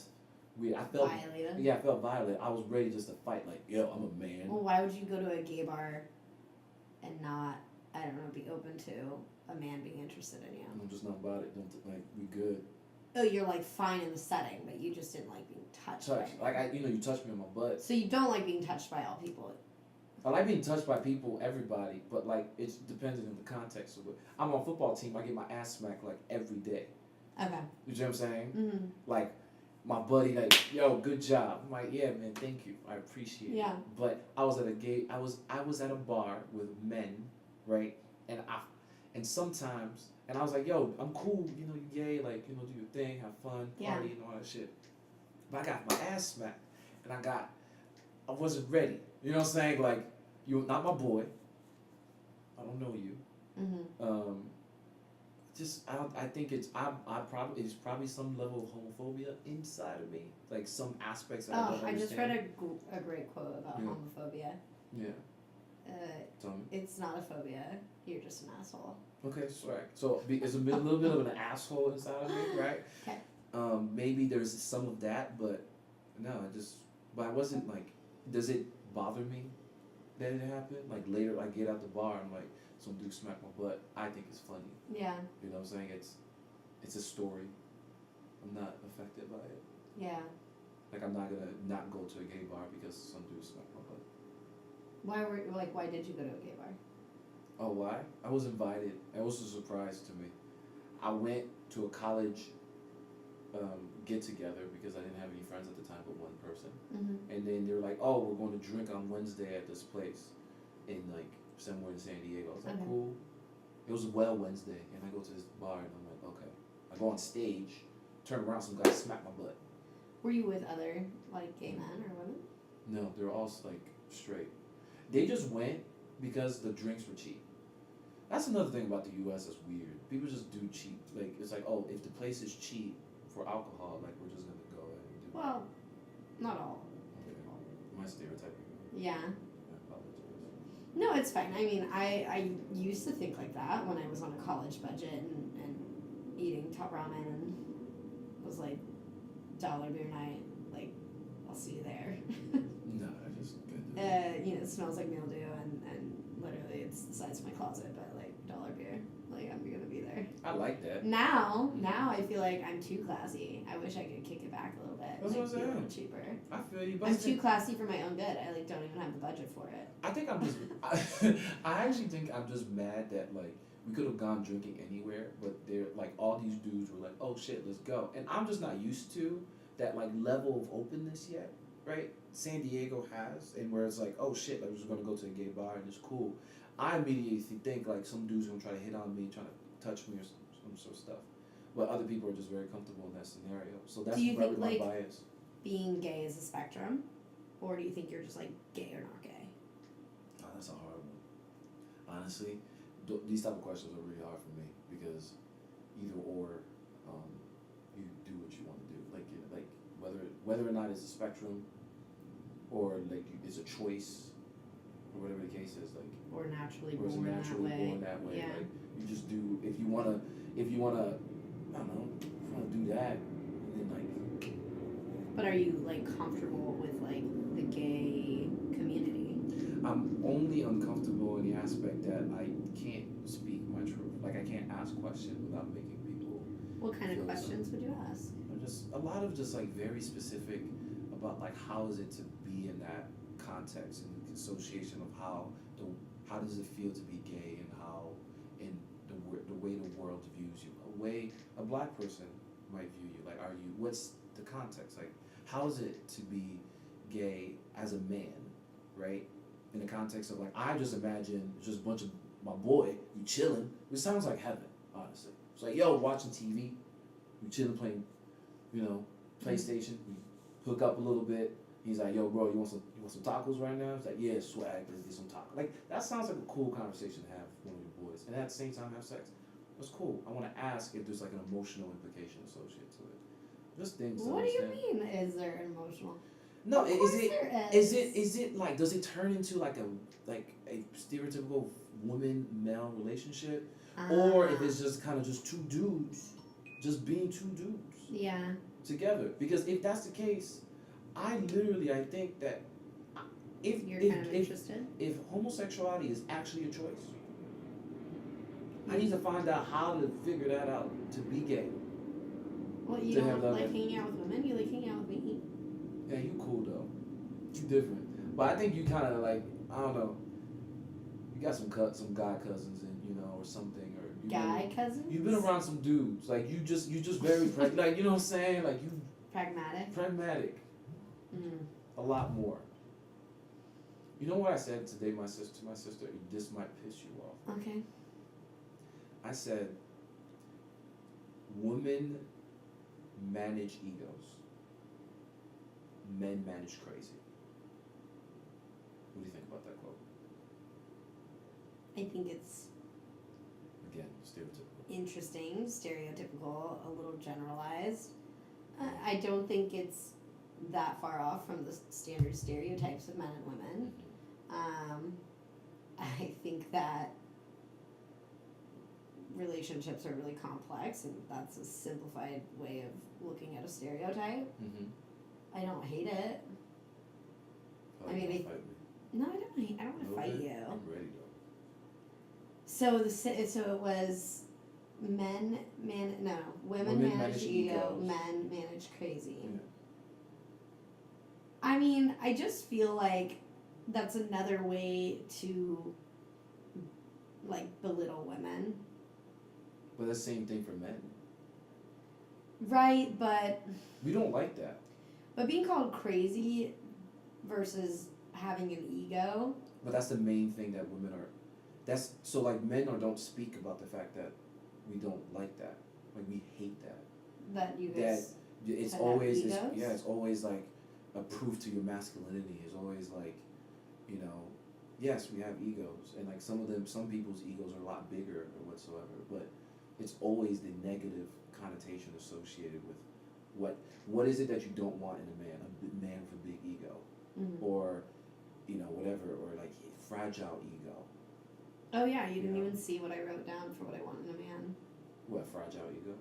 weird. I felt violated. Yeah, I felt violated. I was ready just to fight. Like, yo, I'm a man. Well, why would you go to a gay bar and not, I don't know, be open to a man being interested in you? I'm just not about it. Don't like we good. Oh, you're like fine in the setting, but you just didn't like being touched. Touch by like you touched me on my butt. So you don't like being touched by all people. I like being touched by people, everybody, but like it's dependent on the context of it. I'm on a football team. I get my ass smacked like every day. Okay. You know what I'm saying? Mm-hmm. Like my buddy, like, yo, good job. I'm like, yeah, man, thank you. I appreciate Yeah. it. But I was at I was at a bar with men, right? And sometimes I was like, yo, I'm cool, you gay, like, do your thing, have fun, party, and all that shit. But I got my ass smacked, and I wasn't ready. You know what I'm saying? Like, you're not my boy. I don't know you. Mm-hmm. I think it's probably some level of homophobia inside of me, like some aspects that I don't understand. I just read a great quote about homophobia. Yeah. Tell me. It's not a phobia. You're just an asshole. Okay, swag. So it's a little bit of an asshole inside of me, right? Okay. Maybe there's some of that, but no, but I wasn't like, does it bother me that it happened? Like later, I get out the bar, I'm like, some dude smacked my butt. I think it's funny. Yeah. You know what I'm saying? It's a story. I'm not affected by it. Yeah. Like I'm not gonna not go to a gay bar because some dude smacked my butt. Why did you go to a gay bar? Oh, why? I was invited. It was a surprise to me. I went to a college get together because I didn't have any friends at the time but one person. Mm-hmm. And then they were like, oh, we're going to drink on Wednesday at this place in like somewhere in San Diego. I was like, cool. It was Well Wednesday, and I go to this bar and I'm like, okay. I go on stage, turn around, some guy smack my butt. Were you with other like gay men or women? No, they were all like straight. They just went because the drinks were cheap. That's another thing about the U.S. that's weird. People just do cheap. Like, it's like, oh, if the place is cheap for alcohol, like, we're just going to go ahead and do it. Well, not all. Okay. Am I stereotyping? Yeah. I apologize. No, it's fine. I mean, I used to think like that when I was on a college budget and eating top ramen and was like, dollar beer night, like, I'll see you there. No, I just good. It smells like mildew and literally it's the size of my closet, but like dollar beer, like I'm gonna be there. I like that. Now I feel like I'm too classy. I wish I could kick it back a little bit. That's like, what I'm be a little saying. cheaper. I feel you. But I'm too classy for my own good. I like don't even have the budget for it. I think I'm just. I actually think I'm just mad that like we could have gone drinking anywhere, but they're like all these dudes were like, oh shit, let's go, and I'm just not used to that like level of openness yet, right? San Diego has, and where it's like, oh shit, like we're just gonna go to a gay bar and it's cool. I immediately think like some dude's gonna try to hit on me, trying to touch me or some sort of stuff, but other people are just very comfortable in that scenario. So that's Do you probably think, my like, bias. Being gay is a spectrum, or do you think you're just like gay or not gay? Oh, that's a hard one. Honestly, these type of questions are really hard for me because either or, you do what you want to do. Like whether or not it's a spectrum, or like it's a choice, or whatever the case is. Like Or naturally or it's born naturally that way. born that way. Yeah. Like you just do if you wanna, I don't know, if you wanna do that, then like. But are you like comfortable with like the gay community? I'm only uncomfortable in the aspect that I can't speak my truth. Like I can't ask questions without making people. What kind of feel questions would you ask? Just a lot of just like very specific about like how is it to be in that context and the association of how does it feel to be gay and how in the way the world views you, a way a black person might view you. Like what's the context, like how is it to be gay as a man, right? In the context of like I just imagine just a bunch of my boy, we chilling, which sounds like heaven, honestly. It's like, yo, watching TV, we chilling playing, PlayStation, we hook up a little bit. He's like, yo, bro, you want some tacos right now? It's like, yeah, swag, let's get some tacos. Like that sounds like a cool conversation to have with one of your boys, and at the same time have sex. That's cool. I want to ask if there's like an emotional implication associated to it. Just things. What do you mean? Is there an emotional? No, Of is course it? there Is it like? Does it turn into like a stereotypical woman male relationship, or if it's just kind of just two dudes just being two dudes Yeah. together. Because if that's the case, I think that You're kind of interested. if homosexuality is actually a choice, I need to find out how to figure that out to be gay. Well, you To don't have that, like like- hanging out with women. You like hanging out with me. Yeah, you cool though. You different. But I think you kind of like, I don't know. You got some guy cousins and or something, or Guy cousins. You've been around some dudes, like you just very like you know what I'm saying, like you Pragmatic. Mm. a lot more. You know what I said today, to my sister? This might piss you off. Okay. I said, women manage egos. Men manage crazy. What do you think about that quote? I think it's Again, stereotypical. interesting, stereotypical, a little generalized. I don't think it's that far off from the standard stereotypes of men and women. I think that relationships are really complex, and that's a simplified way of looking at a stereotype. Mm-hmm. I don't hate it. I mean, fight me. No, I don't want to fight Okay. you. I'm ready though. So it was women Women manage manage ego, egos. men manage crazy. Yeah. I mean, I just feel like that's another way to like belittle women. But that's the same thing for men. Right, but We don't like that. being called crazy versus having an ego. But that's the main thing that women are. That's so like men don't speak about the fact that we don't like that. Like we hate that. That you guys It's have always egos? it's always like a proof to your masculinity. It's always like, yes, we have egos, and like some people's egos are a lot bigger or whatsoever. But it's always the negative connotation associated with what is it that you don't want in a man? A man with a big ego, Mhm. or whatever, or like fragile ego. Oh yeah, you didn't Yeah. even see what I wrote down for what I want in a man. What, fragile ego?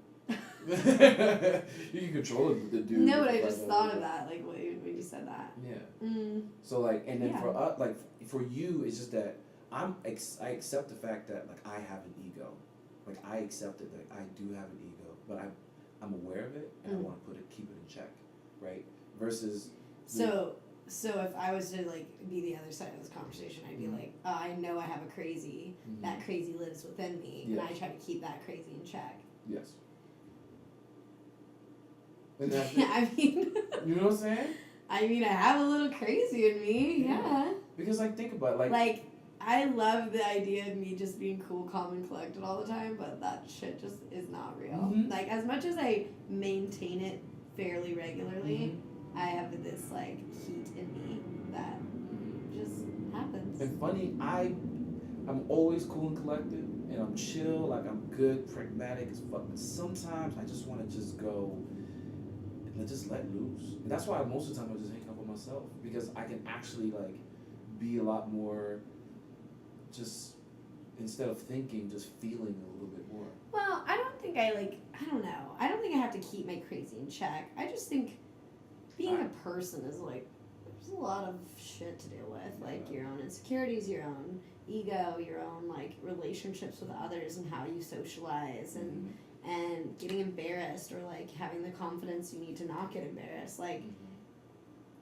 You can control the dude. No, but with I just fragile thought ego. of that, like when you said that. Yeah. Mm. So like, and then Yeah. for us, like for you, it's just that I accept the fact that like I have an ego, like I accept it that I do have an ego, but I'm aware of it and I want to keep it in check, right? Versus. So if I was to like be the other side of this conversation, I'd be Mhm. like, oh, I know I have a crazy. Mhm. That crazy lives within me, and Yeah. I try to keep that crazy in check. Yes. And that's Yeah, I mean, you know what I'm saying? I have a little crazy in me, yeah. Because like think about it, Like I love the idea of me just being cool, calm, and collected all the time, but that shit just is not real. Mhm. Like as much as I maintain it fairly regularly, Mhm. I have this like heat in me that just happens. And funny, I'm always cool and collected, and I'm chill, like I'm good, pragmatic as fuck. But sometimes I just want to just go and just let loose. And that's why most of the time I just hang out with myself, because I can actually like be a lot more, just instead of thinking, just feeling a little bit more. Well, I don't think I don't know. I don't think I have to keep my crazy in check. I just think being a person is like, there's a lot of shit to deal with. Like your own insecurities, your own ego, your own like relationships with others and how you socialize and getting embarrassed or like having the confidence you need to not get embarrassed. Like,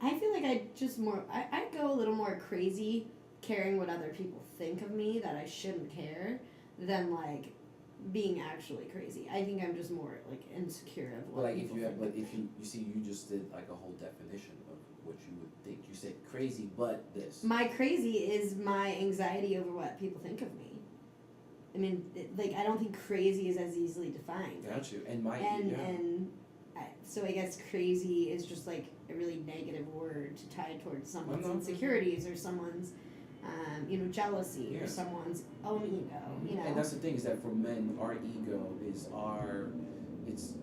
I feel like I go a little more crazy caring what other people think of me that I shouldn't care than like being actually crazy. I think I'm just more like insecure of what But like people if you have, think but of if me. you see, you just did like a whole definition of what you would think. You said crazy, but this. My crazy is my anxiety over what people think of me. I mean, I don't think crazy is as easily defined. Got you. And my So I guess crazy is just like a really negative word to tie towards someone's No. insecurities or someone's, jealousy or Yes. someone's own ego. And that's the thing, is that for men, our ego is it's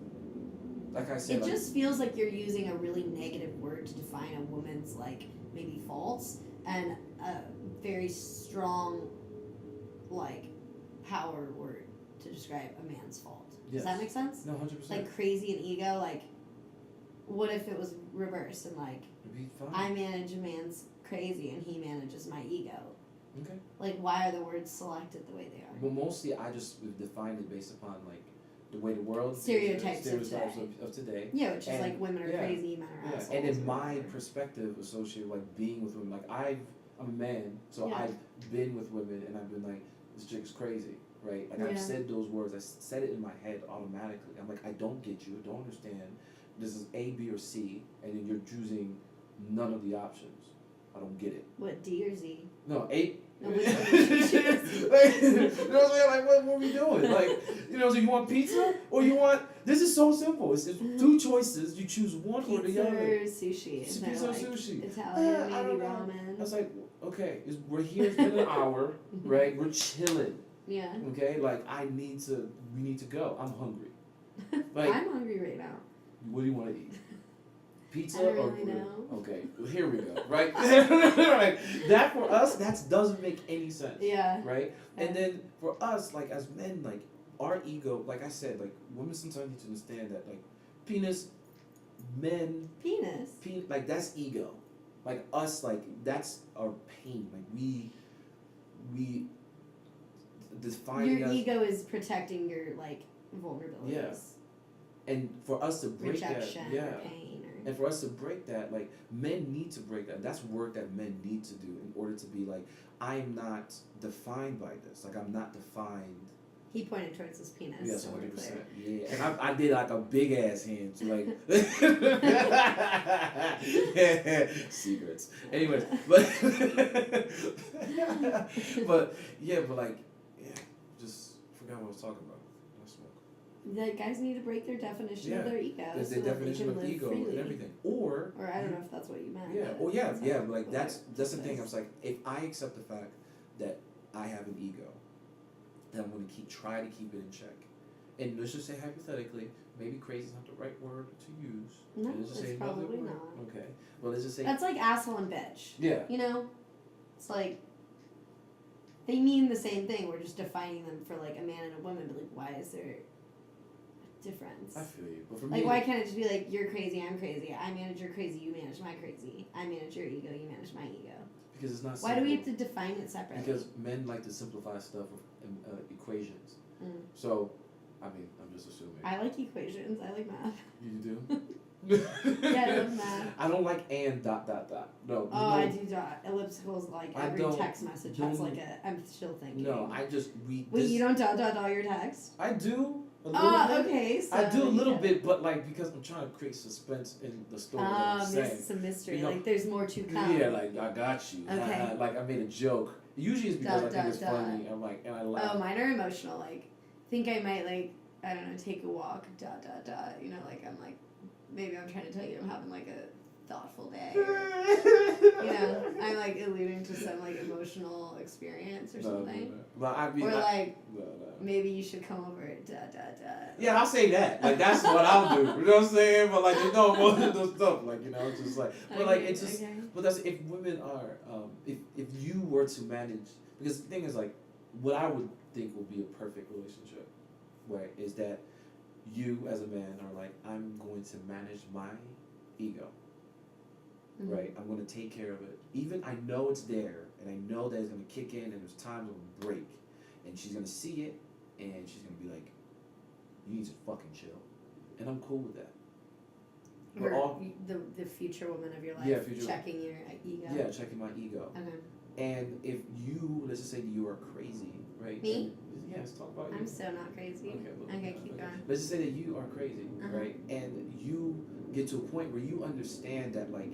like I said. It just feels like you're using a really negative word to define a woman's like maybe faults and a very strong like power word to describe a man's fault. Does that make sense? No, 100%. Like crazy and ego. Like, what if it was reversed and like It'd be fine. I manage a man's crazy and he manages my ego? Okay. Like, why are the words selected the way they are? Well, mostly I just defined it based upon like the way the world Stereotypes of of today. Yeah, which is And- like women are yeah. crazy, men are assholes. And in or my whatever. perspective associated with like being with women, like I'm a man, so Yeah. I've been with women and I've been like, this chick is crazy, right? Like Yeah. I've said those words, I said it in my head automatically. I'm like, I don't get you, I don't understand. This is A, B, or C, and then you're choosing none of the options. I don't get it. What, D or Z? No, A. No, Like, which you one know did you choose? what I'm saying? Like, what are we doing? Like, so you want pizza or you want? This is so simple. It's two choices. You choose one or the Pizza other. or sushi? And Pizza or they're like sushi? Italian, I maybe don't know. ramen. I was like, okay, we're here. It's been an hour, right? We're chilling. Yeah. Okay, like we need to go. I'm hungry. Like, I'm hungry right now. what do you want to eat? Pizza I don't or really grill? know. Okay, well, here we go. Right, right. That for us, that doesn't make any sense. Yeah. Right, Yeah. and then for us, like as men, like our ego, like I said, like women sometimes need to understand that, like penis, men, Penis. like that's ego, like us, like that's our pain. Like we define Your us. ego is protecting your like vulnerabilities. Yeah. And for us to break Rejection that, or pain or and for us to break that, like men need to break that. That's work that men need to do in order to be like, I'm not defined by this. Like I'm not defined. he pointed towards his penis. Yes, so we're 100%. clear. Yeah, and I did like a big ass hand to like secrets. Anyways, but but yeah, but like just forgot what I was talking about. I smoke. The guys need to break their definition of Yeah. their ego. There's so the that definition they of can live ego freely. and everything, or Or I don't know if that's what you meant. yeah, but well, yeah, that's yeah. how- Like that's the what thing. it I was like, if I accept the fact that I have an ego, then I'm going to try to keep it in check. And let's just say hypothetically, maybe crazy is not the right word to use. No, And let's just it's say another probably word. not. Okay. Well, let's just say That's like asshole and bitch. yeah. You know? It's like they mean the same thing. We're just defining them for like a man and a woman, but like why is there a difference? I feel you, but for Like me, why can't it just be like you're crazy, I'm crazy, I manage your crazy, you manage my crazy, I manage your ego, you manage my ego. because it's not. Why do we simple. have to define it separately? Because men like to simplify stuff with equations. Mm. So, I mean, I'm just assuming. I like equations. I like math. You do? Yeah, I love math. I don't like and dot dot dot. No. Oh, I do dot ellipticals. Like I every don't- text message has don't- like a. I'm still thinking. No, I just Wait, this- you don't dot all your text? I do. A little Oh, bit. okay. So I do a little yeah. bit, but like because I'm trying to create suspense in the story that I'm saying. Some mystery. You know, like there's more to come. Yeah, like I got you. Okay. Like I made a joke. Usually it's because Dot, I think it's dot, dot. funny. I'm like, and I laugh. Oh, mine are emotional. Like, think I might like I don't know, take a walk. Dot dot dot. You know, like I'm like maybe I'm trying to tell you I'm having like a thoughtful day. Or, you know, I'm like alluding to some like emotional experience or something. No. But I mean, Or like no. maybe you should come over. Dot dot dot. Yeah, I'll say that. Like that's what I'll do. You know what I'm saying? But like there's no emotional stuff. Like it's just like. But like it's just. Okay. But that's if women are. If you were to manage, because the thing is like, what I would think would be a perfect relationship, right? Is that you as a man are like, I'm going to manage my ego. Mhm. Right, I'm gonna take care of it. Even I know it's there, and I know that it's gonna kick in, and there's times when it'll break, and she's gonna see it, and she's gonna be like, "You need to fucking chill," and I'm cool with that. We're Or all the future woman of your life. Yeah, future- checking your ego. yeah, checking my ego. Okay. And if you, let's just say you are crazy, right? Me? And, yeah, let's talk about you. I'm so not crazy. Okay, well, Okay, keep going. Let's just say that you are crazy, Uh-huh. right? And you get to a point where you understand that like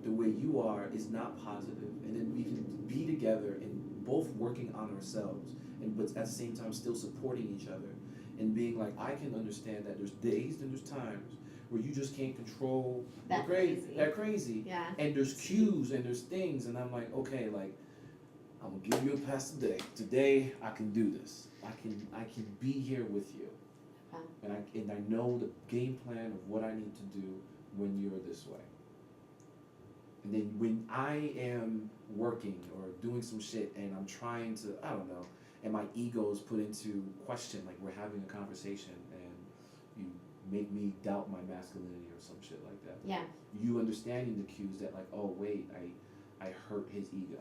the way you are is not positive, and then we can be together and both working on ourselves, and but at the same time still supporting each other, and being like, I can understand that there's days and there's times where you just can't control That that crazy, Yeah. and there's cues and there's things, and I'm like, okay, like I'm gonna give you a pass today. Today I can do this. I can be here with you, Okay. and I know the game plan of what I need to do when you're this way. And then when I am working or doing some shit and I'm trying to, I don't know, and my ego is put into question, like we're having a conversation and make me doubt my masculinity or some shit like that. Yeah. You understanding the cues that like, oh wait, I hurt his ego.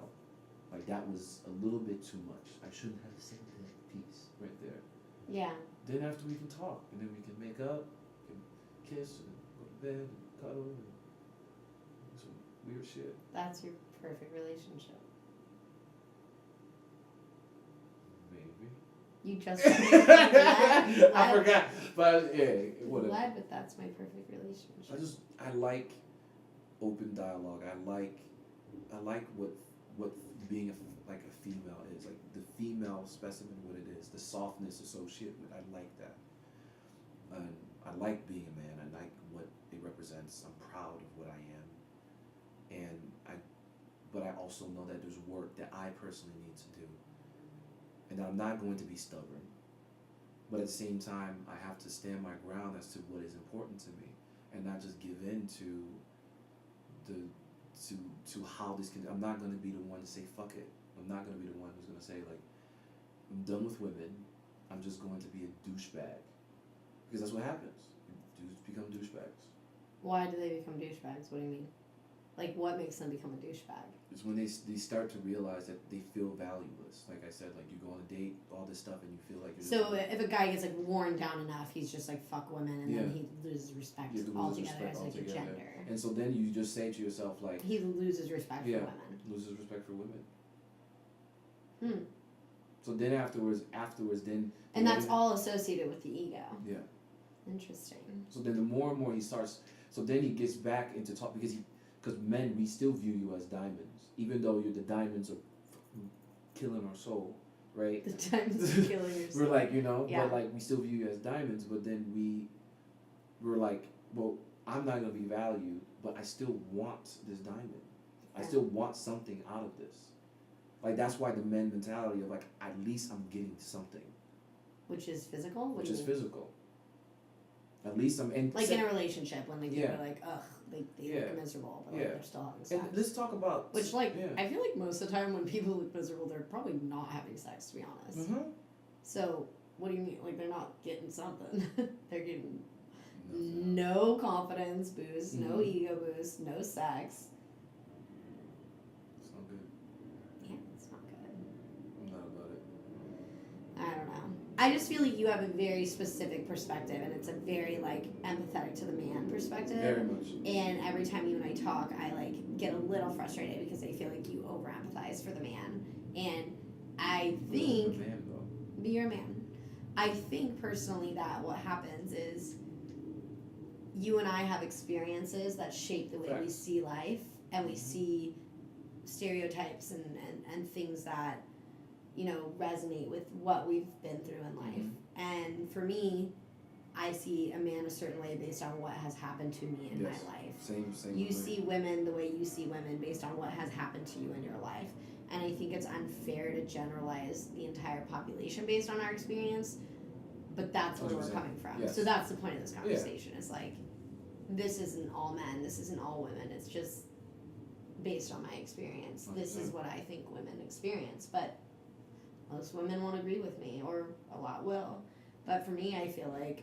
Like that was a little bit too much. I shouldn't have said that piece right there. Yeah. Then after we can talk, and then we can make up, we can kiss and go to bed and cuddle and some weird shit. That's your perfect relationship. Maybe. You just I forgot, but yeah, whatever. led with that's my perfect relationship. I like open dialogue. I like what being like a female is, like the female specimen, what it is, the softness associated with. I like that, and I like being a man. I like what it represents. I'm proud of what I am, but I also know that there's work that I personally need to do, and I'm not going to be stubborn. But at the same time, I have to stand my ground as to what is important to me, and not just give in to how this can. I'm not going to be the one to say fuck it. I'm not going to be the one who's going to say like, I'm done with women. I'm just going to be a douchebag, because that's what happens. Dudes become douchebags. Why do they become douchebags? What do you mean? Like, what makes them become a douchebag? It's when they start to realize that they feel valueless. Like I said, like you go on a date, all this stuff, and you feel like you're So if a guy gets like worn down enough, he's just like fuck women, and then Yeah. he loses respect You lose altogether respect as like a altogether. gender. And so then you just say to yourself like, He loses respect Yeah. for women. loses respect for women. Hmm. So then afterwards, then. And that's all associated with the ego. Yeah. Interesting. So then the more and more he starts, so then he gets back into talk because men, we still view you as diamonds, even though the diamonds are killing our soul, right? The diamonds are killing yourself. We're like, Yeah. but like we still view you as diamonds, but then we're like, well, I'm not gonna be valued, but I still want this diamond. I Yeah. still want something out of this. Like that's why the men mentality of like, at least I'm getting something, Which is physical? What which do you is mean? physical. At least I'm in. Like in a relationship when like Yeah. people are like, ugh, they Yeah. look miserable, but like Yeah. they're still having sex. And let's talk about Which like yeah. I feel like most of the time when people look miserable, they're probably not having sex, to be honest. Mm-hmm. So what do you mean? Like they're not getting something. They're getting Nothing. no confidence boost, no Mhm. ego boost, no sex. It's not good. Yeah, it's not good. I'm not about it. I don't know. I just feel like you have a very specific perspective, and it's a very like empathetic to the man perspective. Very much. And every time you and I talk, I like get a little frustrated because I feel like you over empathize for the man. And I think Man, though. be your man. I think personally that what happens is you and I have experiences that shape the way we Facts. see life, and we Mhm. see stereotypes and things that resonate with what we've been through in life. Mhm. And for me, I see a man a certain way based on what has happened to me in Yes. my life. Same. You way. see women the way you see women based on what has happened to you in your life. And I think it's unfair to generalize the entire population based on our experience, but that's where we're 100%. coming from. Yes. So that's the point of this conversation. It's like, this isn't all men, this isn't all women, it's just based on my experience. This is 100%. what I think women experience. But most women won't agree with me, or a lot will. But for me, I feel like,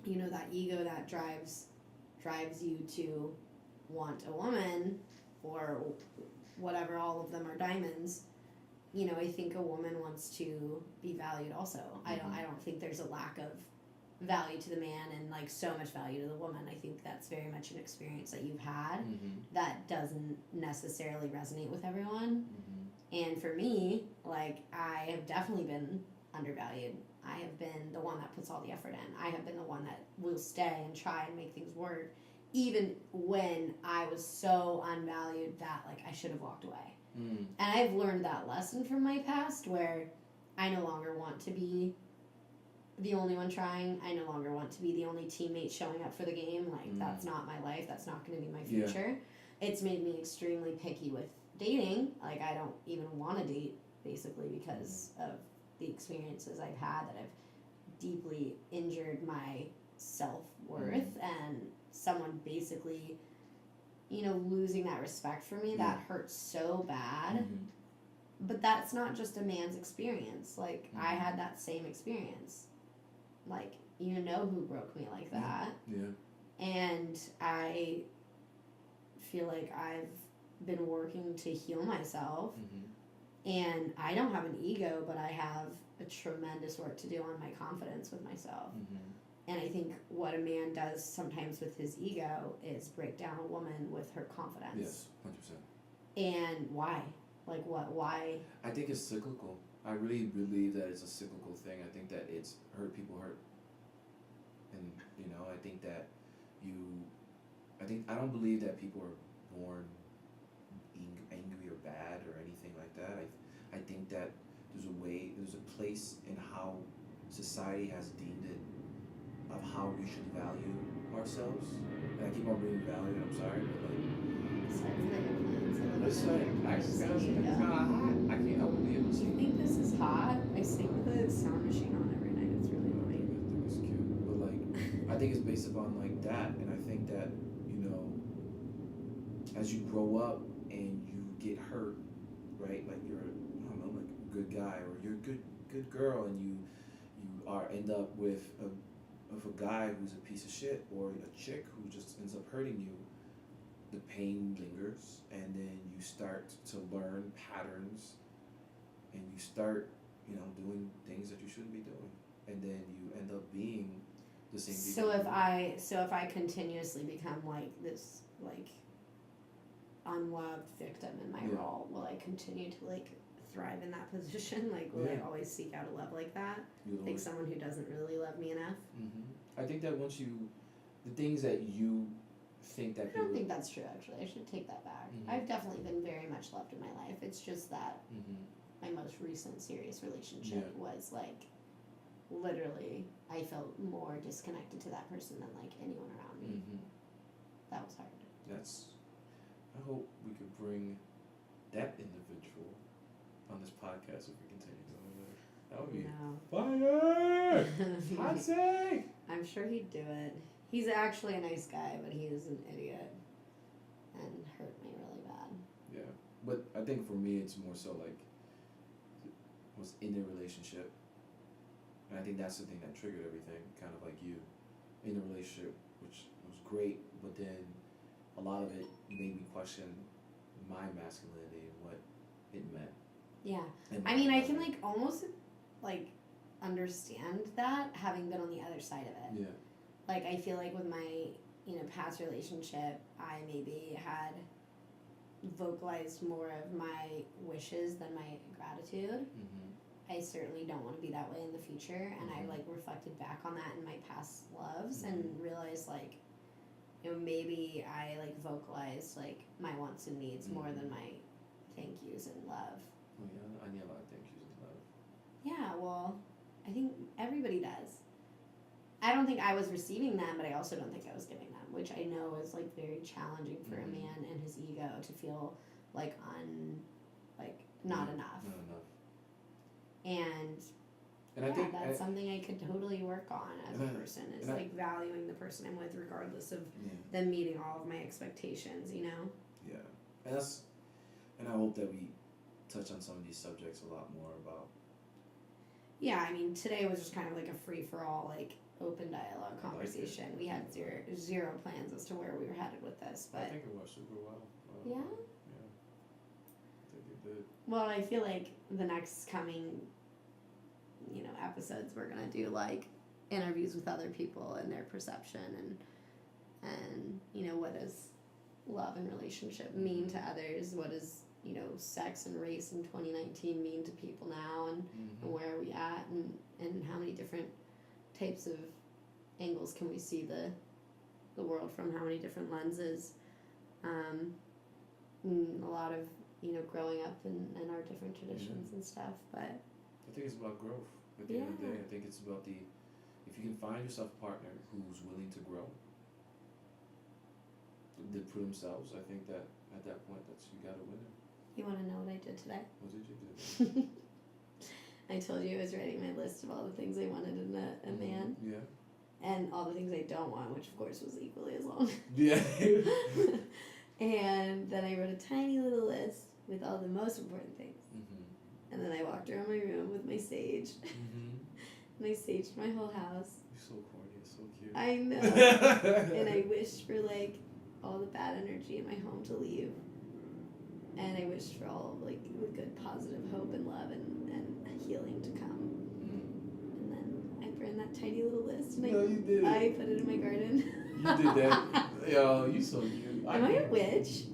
that ego that drives you to want a woman, or whatever, all of them are diamonds. I think a woman wants to be valued also. I don't think there's a lack of value to the man and like so much value to the woman. I think that's very much an experience that you've had Mm-hmm. that doesn't necessarily resonate with everyone. Mm-hmm. And for me, like, I have definitely been undervalued. I have been the one that puts all the effort in. I have been the one that will stay and try and make things work, even when I was so unvalued that, like, I should have walked away. Mm. And I've learned that lesson from my past, where I no longer want to be the only one trying. I no longer want to be the only teammate showing up for the game. Like, that's not my life. That's not going to be my Yeah. future. It's made me extremely picky with dating. Like, I don't even want to date, basically, because of the experiences I've had that have deeply injured my self-worth, and someone basically, losing that respect for me, that hurts so bad. Mm-hmm. But that's not just a man's experience. Like, I Mhm. had that same experience. Like, you know who broke me like that. Yeah. And I feel like I've been working to heal myself. And I don't have an ego, but I have a tremendous work to do on my confidence with myself. And I think what a man does sometimes with his ego is break down a woman with her confidence. Yes, 100%. And why? Like what? Why? I think it's cyclical. I really believe that it's a cyclical thing. I think that it's people hurt. And, you know, I think that I don't believe that people are born angry or bad or anything like that. I think that there's a place in how society has deemed it of how we should value ourselves. And I keep on bringing value, I'm sorry, but like... Sorry for the airplanes. That's right. It's kind of hot. I can't help it. Do you think this is hot? I sleep with the sound machine on every night. It's really annoying. I think it's cute. But like, I think it's based upon like that. And I think that, you know, as you grow up and you get hurt, right? Like you're, I don't know, like a good guy or you're a good girl and you end up with a guy who's a piece of shit or a chick who just ends up hurting you, the pain lingers, and then you start to learn patterns, and you start, you know, doing things that you shouldn't be doing, and then you end up being the same people. So if I continuously become like this like unloved victim in my role, will I continue to like thrive in that position? Like, will I always seek out a love like that? Like someone who doesn't really love me enough? I think that once the things that you think that I don't think that's true, actually. I should take that back. I've definitely been very much loved in my life. It's just that my most recent serious relationship was like, literally, I felt more disconnected to that person than like anyone around me. That was hard. I hope we could bring that individual on this podcast if we continue doing it. That would be fire! Hot take! I'm sure he'd do it. He's actually a nice guy, but he is an idiot and hurt me really bad. Yeah, but I think for me it's more so like was in a relationship, and I think that's the thing that triggered everything. Kind of like you, in a relationship, which was great, but then a lot of it made me question my masculinity and what it meant. Yeah, I mean, I can like almost like understand that having been on the other side of it. Yeah. Like I feel like with my, you know, past relationship, I maybe had vocalized more of my wishes than my gratitude. I certainly don't want to be that way in the future, and I like reflected back on that in my past loves and realized like, you know, maybe I like vocalized like my wants and needs more than my thank yous and love. Oh yeah, I need a lot of thank yous and love. Yeah, well, I think everybody does. I don't think I was receiving them, but I also don't think I was giving them, which I know is like very challenging for a man and his ego to feel like not enough. Not enough. And I think that's something I could totally work on as a person, is like valuing the person I'm with regardless of them meeting all of my expectations, you know? Yeah. And I hope that we touch on some of these subjects a lot more about. Yeah, I mean, today was just kind of like a free-for-all, like, open dialogue conversation. We had zero plans as to where we were headed with this, but... I think it went super well. Yeah? Yeah. I think it did. Well, I feel like the next coming, you know, episodes, we're going to do, like, interviews with other people and their perception and, you know, what does love and relationship mean to others? What does, you know, sex and race in 2019 mean to people now, and where are we at, and how many different types of angles can we see the world from, how many different lenses, a lot of, you know, growing up in our different traditions and stuff, but I think it's about growth at the end of the day. I think it's about if you can find yourself a partner who's willing to grow, for themselves, I think that at that point you got a winner. You want to know what I did today? What did you do? I told you I was writing my list of all the things I wanted in a man. Yeah. And all the things I don't want, which of course was equally as long. Yeah. And then I wrote a tiny little list with all the most important things. And then I walked around my room with my sage. And I saged my whole house. You so corny. It's so cute. I know. And I wished for like all the bad energy in my home to leave. And I wished for all of like the good positive hope and love and healing to come. And then I burned that tiny little list and You did. I put it in my garden. You did that. Yo, you so cute. Am I a witch?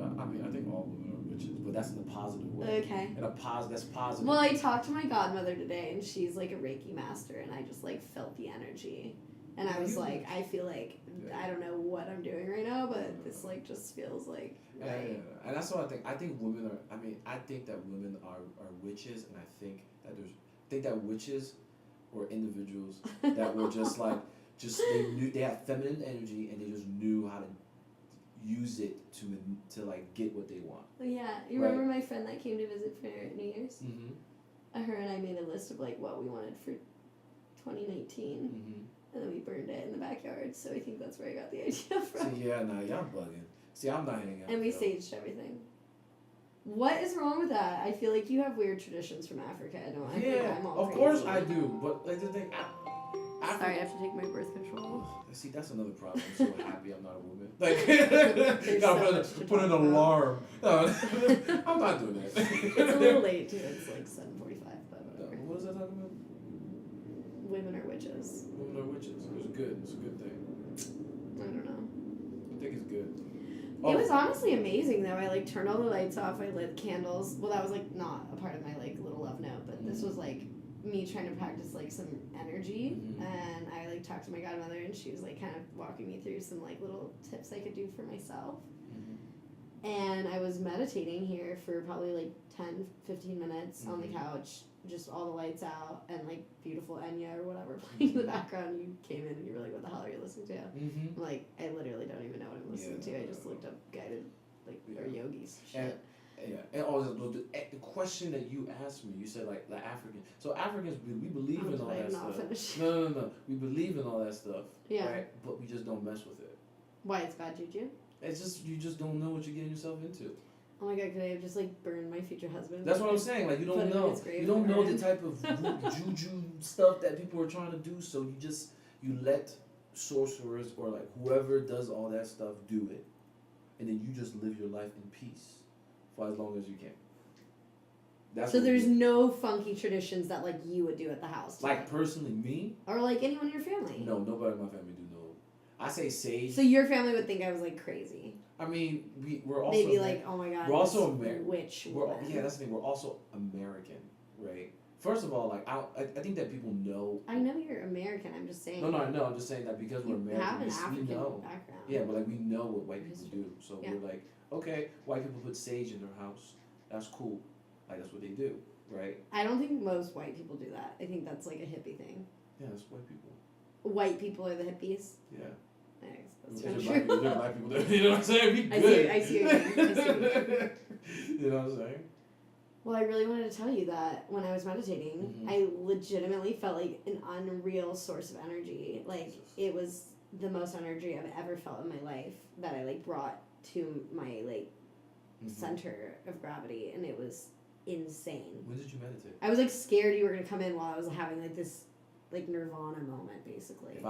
I think all women are witches, but that's in a positive way. Okay. And that's positive. Well, I talked to my godmother today, and she's like a Reiki master, and I just like felt the energy, and I was like, I feel like I don't know what I'm doing right now, but this like just feels like right. And that's what I think. I think women are. I think that women are witches, and I think that witches were individuals that were just like they had feminine energy, and they just knew how to use it to like get what they want. Yeah, you remember my friend that came to visit for New Year's? Mm-hmm. Her and I made a list of like what we wanted for 2019, Mm-hmm. and then we burned it in the backyard. So I think that's where I got the idea from. See, yeah, nah, y'all bugging. See, I'm not hanging out. And we saged everything. What is wrong with that? I feel like you have weird traditions from Africa. I don't. I think I'm all of crazy. course I do, but like the thing. Sorry, I have to take my birth control. See, that's another problem. I'm so happy I'm not a woman. Like, put an alarm. No, I'm not doing that. It's a little late too. It's like 7:45, but whatever. What is that talking about? Women are witches. Women are witches. It's good. It's a good thing. I don't know. I think it's good. It was honestly amazing though. I like turned all the lights off. I lit candles. Well, that was like not a part of my like little love note, but this was like me trying to practice like some energy. And I like talked to my godmother, and she was like kind of walking me through some like little tips I could do for myself. And I was meditating here for probably like 10, 15 minutes on the couch, just all the lights out and like beautiful Enya or whatever playing in the background. You came in and you were like, what the hell are you listening to? I'm like, I literally don't even know what I'm listening to. I just looked up guided or yogis shit. And also the question that you asked me, you said like the African. So Africans, we believe in all that stuff. No. We believe in all that stuff. Yeah. Right? But we just don't mess with it. Why? It's bad juju? It's just you just don't know what you're getting yourself into. Oh my god, could I have just like burned my future husband? That's what I'm saying. Like you don't know. You don't know the type of juju stuff that people are trying to do. So you let sorcerers or like whoever does all that stuff do it, and then you just live your life in peace for as long as you can. So there's no funky traditions that like you would do at the house. Like personally, me or like anyone in your family. No, nobody in my family do no. I say sage. So your family would think I was like crazy. I mean, we're also maybe like, oh my god, we're also American. Witch. That's the thing. We're also American, right? First of all, like I think that people know. I know you're American. I'm just saying. No. I'm just saying that because we're American, have an African we know. background. Yeah, but like we know what white people do, so we're like, okay, white people put sage in their house. That's cool. Like that's what they do, right? I don't think most white people do that. I think that's like a hippie thing. Yeah, that's white people. White people are the hippies. Yeah. That's There's true. black people there. You know what I'm saying? Be good. I see what you mean. You know what I'm saying? Well, I really wanted to tell you that when I was meditating, I legitimately felt like an unreal source of energy. Like it was the most energy I've ever felt in my life that I like brought to my like center of gravity, and it was insane. When did you meditate? I was like scared you were gonna come in while I was having like this like nirvana moment, basically. If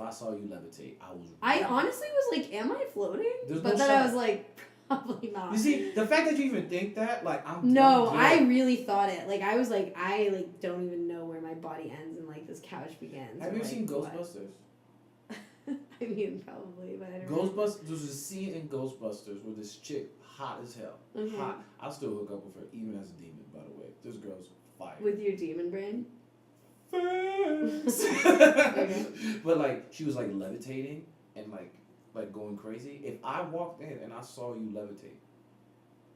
I saw you levitate, I honestly was like, am I floating? There's but no then shot. I was like, probably not. You see, the fact that you even think that, like, I really thought it. Like, I was like, I like don't even know where my body ends and like this couch begins. Have you ever seen Ghostbusters? I mean, probably, but I don't Ghostbusters. There's a scene in Ghostbusters where this chick, hot as hell, hot. I'll still hook up with her, even as a demon. By the way, this girl's fire. With your demon brain. Okay. But like she was like levitating and like going crazy. If I walked in and I saw you levitate,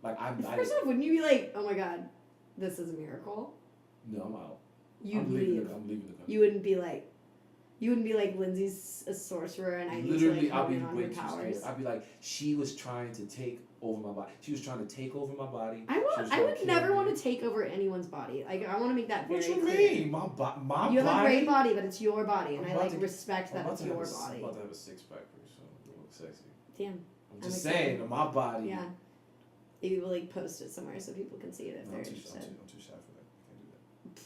like first off, wouldn't you be like, oh my god, this is a miracle? No, I'm out. You'd leave. I'm leaving the country. You wouldn't be like Lindsay's a sorcerer and I need to like hone in on your powers. I'd be like, she was trying to take over my body. She was trying to take over my body. I would never want to take over anyone's body. Like I want to make that very clear. What you mean? My body. You have a great body, but it's your body, and I like respect that it's your body. I'm about to have a six-pack pretty soon. You look sexy. Damn. I'm just saying, my body. Yeah. Maybe we'll like post it somewhere so people can see it if they're interested. I'm too shy for that. I can't do that.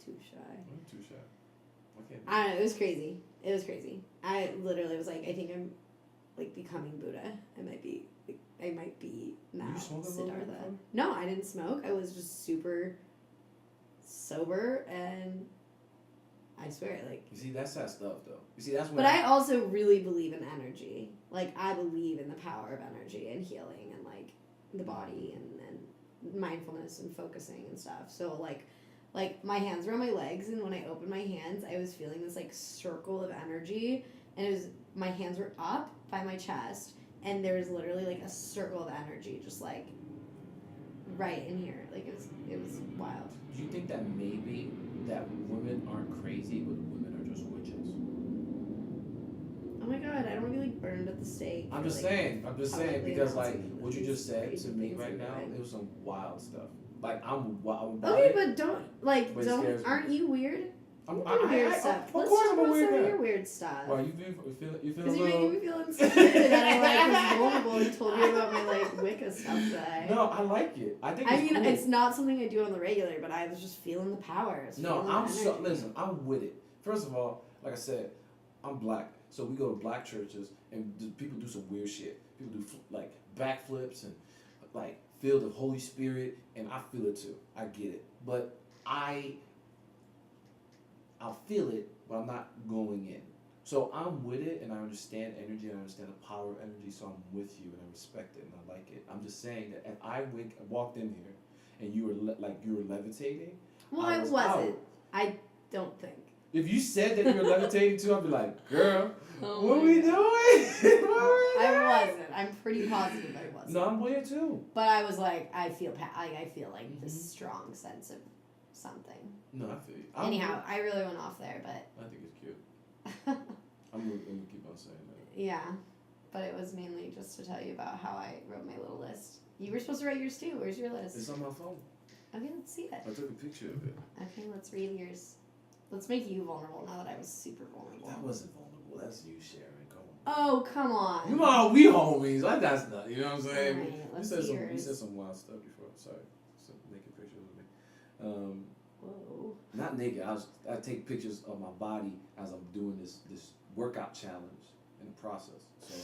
Too shy. I'm too shy. I can't. I don't know. It was crazy. It was crazy. I literally was like, I think I'm like becoming Buddha. I might be now. You smoking Siddhartha. before? No, I didn't smoke. I was just super sober, and I swear, like. You see, that's that stuff though. You see, that's when. But I also really believe in energy. Like, I believe in the power of energy and healing and like the body and mindfulness and focusing and stuff. So like my hands were on my legs, and when I opened my hands, I was feeling this like circle of energy, and it was my hands were up by my chest, and there was literally like a circle of energy just like right in here. Like it was wild. Do you think that maybe that women aren't crazy, but women are just witches? Oh my god, I don't want to be like burned at the stake. I'm for, just like, saying publicly because like announcing what you these just said crazy to me things right I'm now, doing. it was some wild stuff. Like I'm wild about Okay, it. but don't like But it scares me. aren't you weird? I'm, You do weird stuff. of Let's course talk I'm a about weird some of guy. your weird stuff. Wow, you feel a Because you little. made me feel insecure that I like was vulnerable and told you about my like Wicca stuff today. No, I like it. I think. I it's mean, cool. it's not something I do on the regular, but I was just feeling the power. I was No, feeling I'm the so energy. listen. I'm with it. First of all, like I said, I'm black, so we go to black churches and people do some weird shit. People do like backflips and like feel the Holy Spirit, and I feel it too. I get it, but I'll feel it, but I'm not going in. So I'm with it, and I understand energy, and I understand the power of energy. So I'm with you, and I respect it, and I like it. I'm just saying that if I walked in here, and you were levitating. Well, I I was wasn't. out. I don't think. If you said that you were levitating too, I'd be like, girl, Oh what my we God. doing? What we I doing? wasn't. I'm pretty positive I wasn't. No, I'm weird too. But I was like, I feel like Mhm. this strong sense of something. No, I feel you. Anyhow, I really went off there, but I think it's cute. I'm gonna keep on saying that. yeah. But it was mainly just to tell you about how I wrote my little list. You were supposed to write yours too. Where's your list? It's on my phone. Okay, let's see it. I took a picture of it. Okay, let's read yours. Let's make you vulnerable now that I was super vulnerable. That wasn't vulnerable. That's you, Sharon. Come on. Oh, come on. You know, we homies. Like that's not. You know what I'm saying? Alright, You let's said see some. You yours. said some wild stuff before. Sorry. Some naked pictures of me. Whoa. Not naked. I take pictures of my body as I'm doing this workout challenge in the process. So.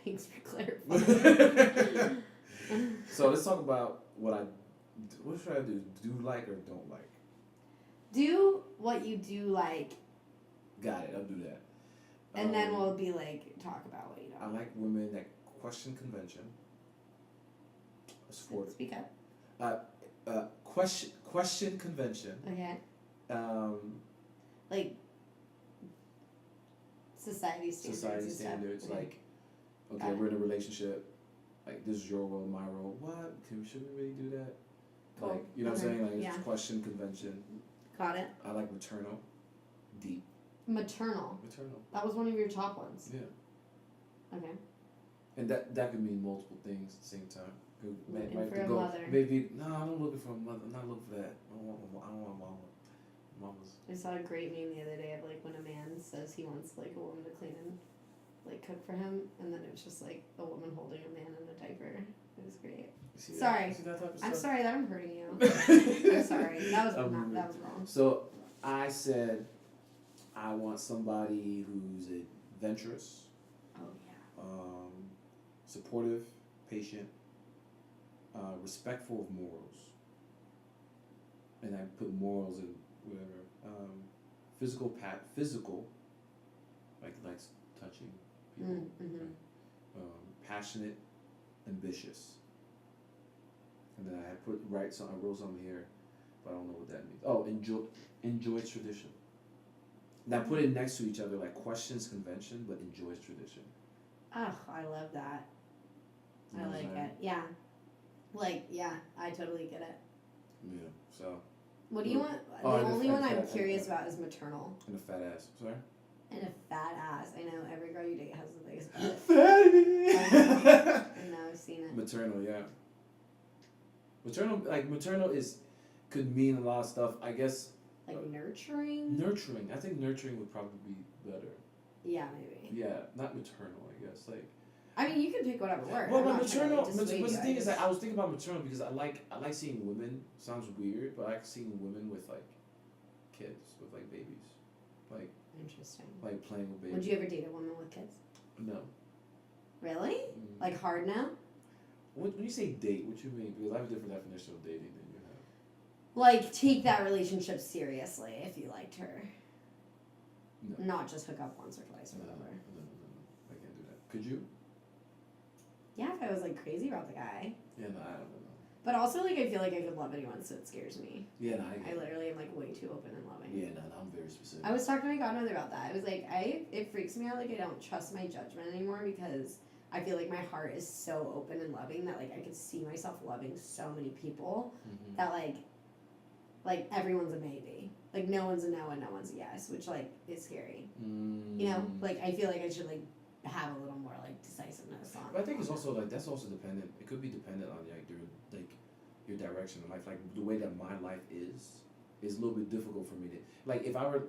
Thanks for clarifying. So let's talk about what should I do? Do like or don't like? Do what you do like, Got it. I'll do that. and then we'll be like, talk about what you I don't. like women that question convention. Speak up. Question convention. Okay. Like society standards. Society and stuff. standards. Okay. Like, okay, Got it. we're in a relationship. Like, this is your role, my role. What? Should we really do that? Cool. Like, you know what I'm Okay. saying? Like, Yeah. it's question convention. Got it. I like maternal. Deep. Maternal. Maternal. That was one of your top ones. Yeah. Okay. And that could mean multiple things at the same time. Looking for a mother. Maybe no, I'm looking for a mother. I'm not looking for that. I don't want mama. Mamas. I saw a great meme the other day of like when a man says he wants like a woman to clean and like cook for him, and then it was just like a woman holding a man in a diaper. It was great. You see Sorry. You see that type of I'm stuff? sorry that I'm hurting you. I'm sorry. That was I'm that was wrong. So I said I want somebody who's adventurous, Oh yeah. supportive, patient, respectful of morals, and I put morals in whatever. Physical, like likes touching people. Mm-hmm. Passionate, ambitious, and then I wrote something here, but I don't know what that means. Oh, enjoys tradition. Now put it next to each other, like questions convention, but enjoys tradition. Oh, I love that. You I know what like I'm saying? it. Yeah. Like, yeah, I totally get it. Yeah. So. What do you want? Oh, The and only one I'm fat- curious about is maternal. And a fat ass. Sorry. And a fat ass. I know every girl you date has the biggest butt. Fatty. I know, I've seen it. Maternal, yeah. Maternal could mean a lot of stuff. I guess Like nurturing? nurturing. I think nurturing would probably be better. Yeah, maybe. Yeah, not maternal. I guess like. I mean, you can pick whatever word. Well, I'm but not trying to, maternal. like, But dissuade the you. thing is, just- that I was thinking about maternal because I like seeing women. Sounds weird, but I like seeing women with like kids, with like babies, like Interesting. like playing with babies. Would you ever date a woman with kids? No. Really? Mm. Like hard now? When you say date, what you mean? Because I have a different definition of dating than you have. Like take that relationship seriously if you liked her. No. Not just hook up once or twice or No, whatever. no. I can't do that. Could you? Yeah, if I was like crazy about the guy. Yeah, no, I don't know. But also like I feel like I could love anyone, so it scares me. Yeah, no, I literally am like way too open and loving. Yeah, no, I'm very specific. I was talking to my godmother about that. I was like, it freaks me out. Like I don't trust my judgment anymore because I feel like my heart is so open and loving that like I could see myself loving so many people Mm-hmm. that like everyone's a maybe. Like no one's a no and no one's a yes, which like is scary. Mm. You know, like I feel like I should like have a little more like decisiveness on. But I think it's also like that's also dependent. It could be dependent on your direction in life. Like the way that my life is a little bit difficult for me to like if I were.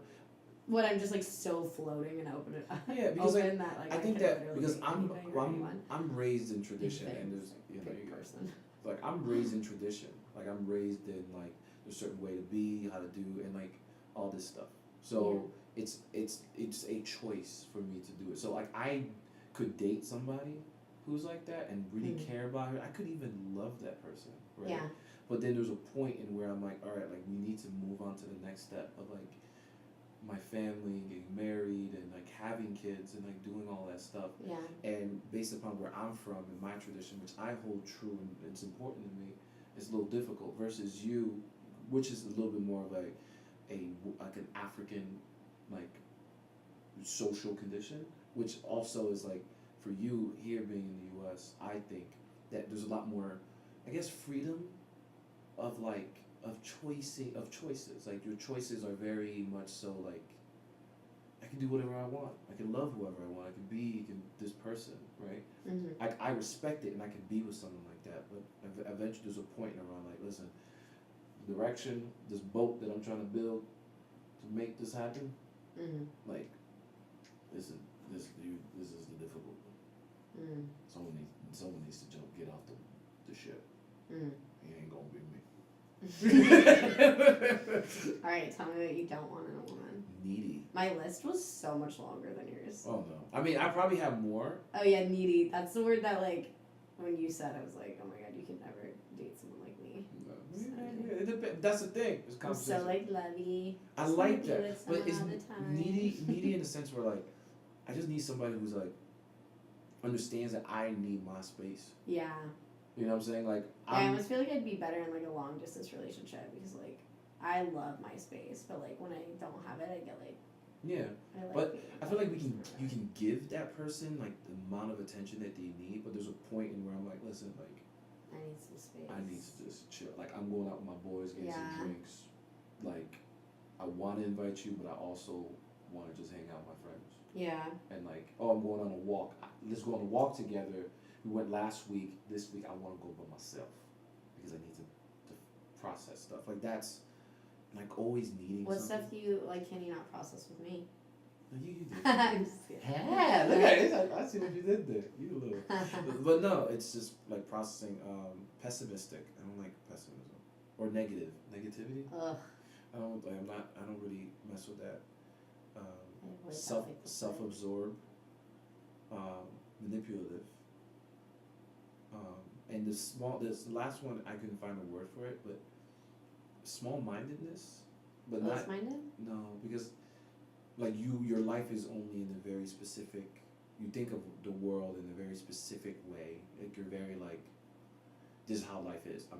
What I'm just like so floating and open. Yeah, because open that like I think could that literally because be I'm anything or anyone. I'm raised in tradition Big- and there's you know big you person. like I'm raised in tradition. Like I'm raised in like there's a certain way to be, how to do, and like all this stuff. So it's a choice for me to do it. So like I could date somebody who's like that and really care about her. I could even love that person, right? Yeah. But then there's a point in where I'm like, all right, like we need to move on to the next step of like my family, getting married, and like having kids, and like doing all that stuff. Yeah. And based upon where I'm from and my tradition, which I hold true and it's important to me, it's a little difficult. Versus you, which is a little bit more of like an African like social condition, which also is like for you here being in the U.S. I think that there's a lot more, I guess, freedom of choices. Like your choices are very much so like I can do whatever I want. I can love whoever I want. I can be this person, right? Mm-hmm. I respect it and I can be with someone like that. But eventually there's a point around like, listen, the direction, this boat that I'm trying to build to make this happen, Mm-hmm. like this is the difficult one. Mm-hmm. Someone needs to get off the ship. Mm-hmm. He ain't gonna be me. All right, tell me what you don't want in a woman. Needy. My list was so much longer than yours. Oh no. I mean, I probably have more. Oh yeah, needy. That's the word that like when you said, I was like, oh my god, you can never date someone like me. Yeah, it depends. That's the thing. It's I'm conversation. so like lovey. I Just like wanna be that, with but someone it's all the time. needy in the sense where like, I just need somebody who's like, understands that I need my space. Yeah. You know what I'm saying? Like, I almost feel like I'd be better in like a long distance relationship because like I love my space, but like when I don't have it, I get like. yeah. I like But being I feel like alone. you can give that person like the amount of attention that they need, but there's a point in where I'm like, listen, like I need some space. I need to just chill. Like I'm going out with my boys, getting Yeah. some drinks. Like I want to invite you, but I also want to just hang out with my friends. Yeah. And like, oh, I'm going on a walk. Let's go on a walk together. We went last week. This week I want to go by myself because I need to process stuff. Like that's like always needing. What something. stuff do you like? Can you not process with me? No, you did. I'm just kidding. Yeah, look at it. I see what you did there. You a little. But no, it's just like processing. Pessimistic. I don't like pessimism or negativity. Ugh. I don't really mess with that. I avoid that like the plague. Self-absorbed, manipulative, and this last one I couldn't find a word for it, but small-mindedness, but not Close-minded? no because like your life is only in a very specific. You think of the world in a very specific way. Like you're very like, this is how life is. I'm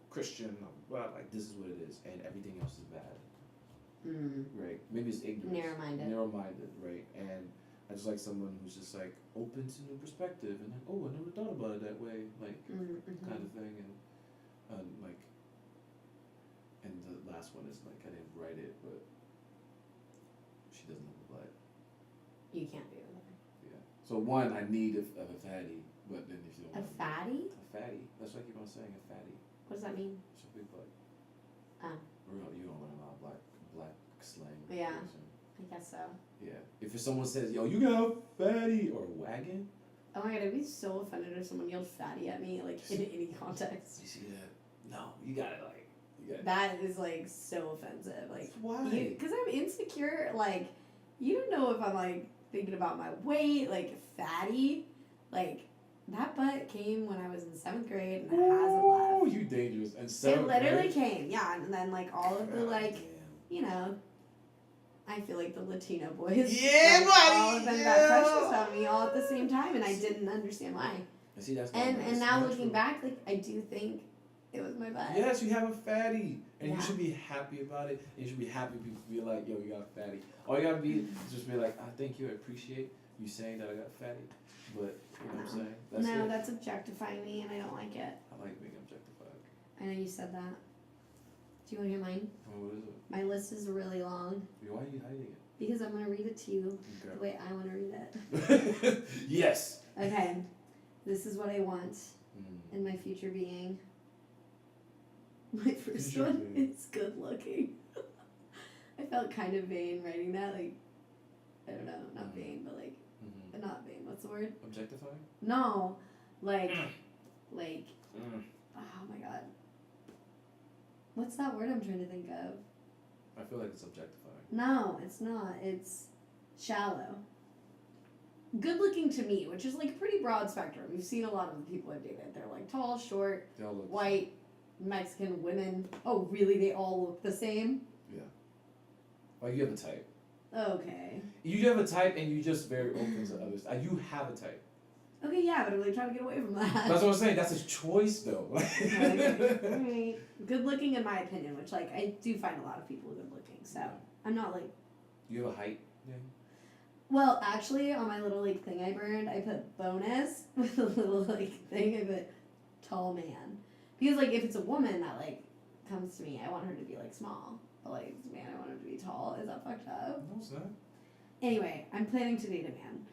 Christian. Like this is what it is, and everything else is bad. Mm. Right. Maybe it's ignorance. Narrow-minded. Right. And I just like someone who's just like open to new perspective and like, oh, I never thought about it that way, like Mm-hmm. kind of thing. And like, and the last one is like I didn't write it, but she doesn't have a butt. You can't be with her. Yeah. So one, I need a fatty, but then if you don't A want fatty? a fatty, that's what I keep on saying, a fatty. What does that mean? It's a big butt. Oh. You don't learn a lot of black slang. Yeah. person. I guess so. Yeah. If someone says, yo, you got a fatty or a wagon, Oh my god, I'd be so offended if someone yelled fatty at me, like in any context. you see that? No, you got it. Like, you got it. That is like so offensive. Like, Why? because I'm insecure. Like, You don't know if I'm like thinking about my weight, like fatty, like that butt came when I was in 7th grade and it hasn't left. Oh, you dangerous. And 7th It literally grade? came, yeah, and then like all of the God like, damn. you know, I feel like the Latino boys, Yeah, like, buddy, all of them got crushes on me all at the same time, and I didn't understand why. And see, that's And normal. It's now natural. looking back, like I do think it was my butt. Yes, you have a fatty. And Yeah. you should be happy about it. And you should be happy people be like, yo, you got a fatty. All you gotta be is just be like, thank you, I appreciate you saying that I got a fatty. But, you know what I'm saying? That's No, it. that's objectifying me, and I don't like it. I like being objectified. I know you said that. Do you want to hear mine? Oh, what is it? My list is really long Why are you hiding it? because I'm gonna read it to you the Okay. way I want to read it. Yes. Okay, this is what I want Mm. in my future being. My first Future one being. is good looking. I felt kind of vain writing that. Like, I don't know, not vain, but like, Mm-hmm. not vain. What's the word? Objectifying? No, like, like, Mm. oh my god. What's that word I'm trying to think of? I feel like it's objectifying. No, it's not. It's shallow. Good looking to me, which is like a pretty broad spectrum. You've seen a lot of the people I've dated. They're like tall, short, They all look white, Mexican women. Oh, really? They all look the same? Like you have a type. Okay. You have a type and you just very open to others. You have a type. Okay, yeah, but I'm like trying to get away from that. That's what I'm saying. That's his choice though. Okay. Alright. Good looking in my opinion, which like I do find a lot of people good looking. So I'm not like You have a height thing? well, actually on my little like thing I burned, I put bonus with a little like thing, I put tall man. Because like if it's a woman that like comes to me, I want her to be like small. But like if it's a man, I want him to be tall. Is that fucked up? No, it's not. Anyway, I'm planning to date a man.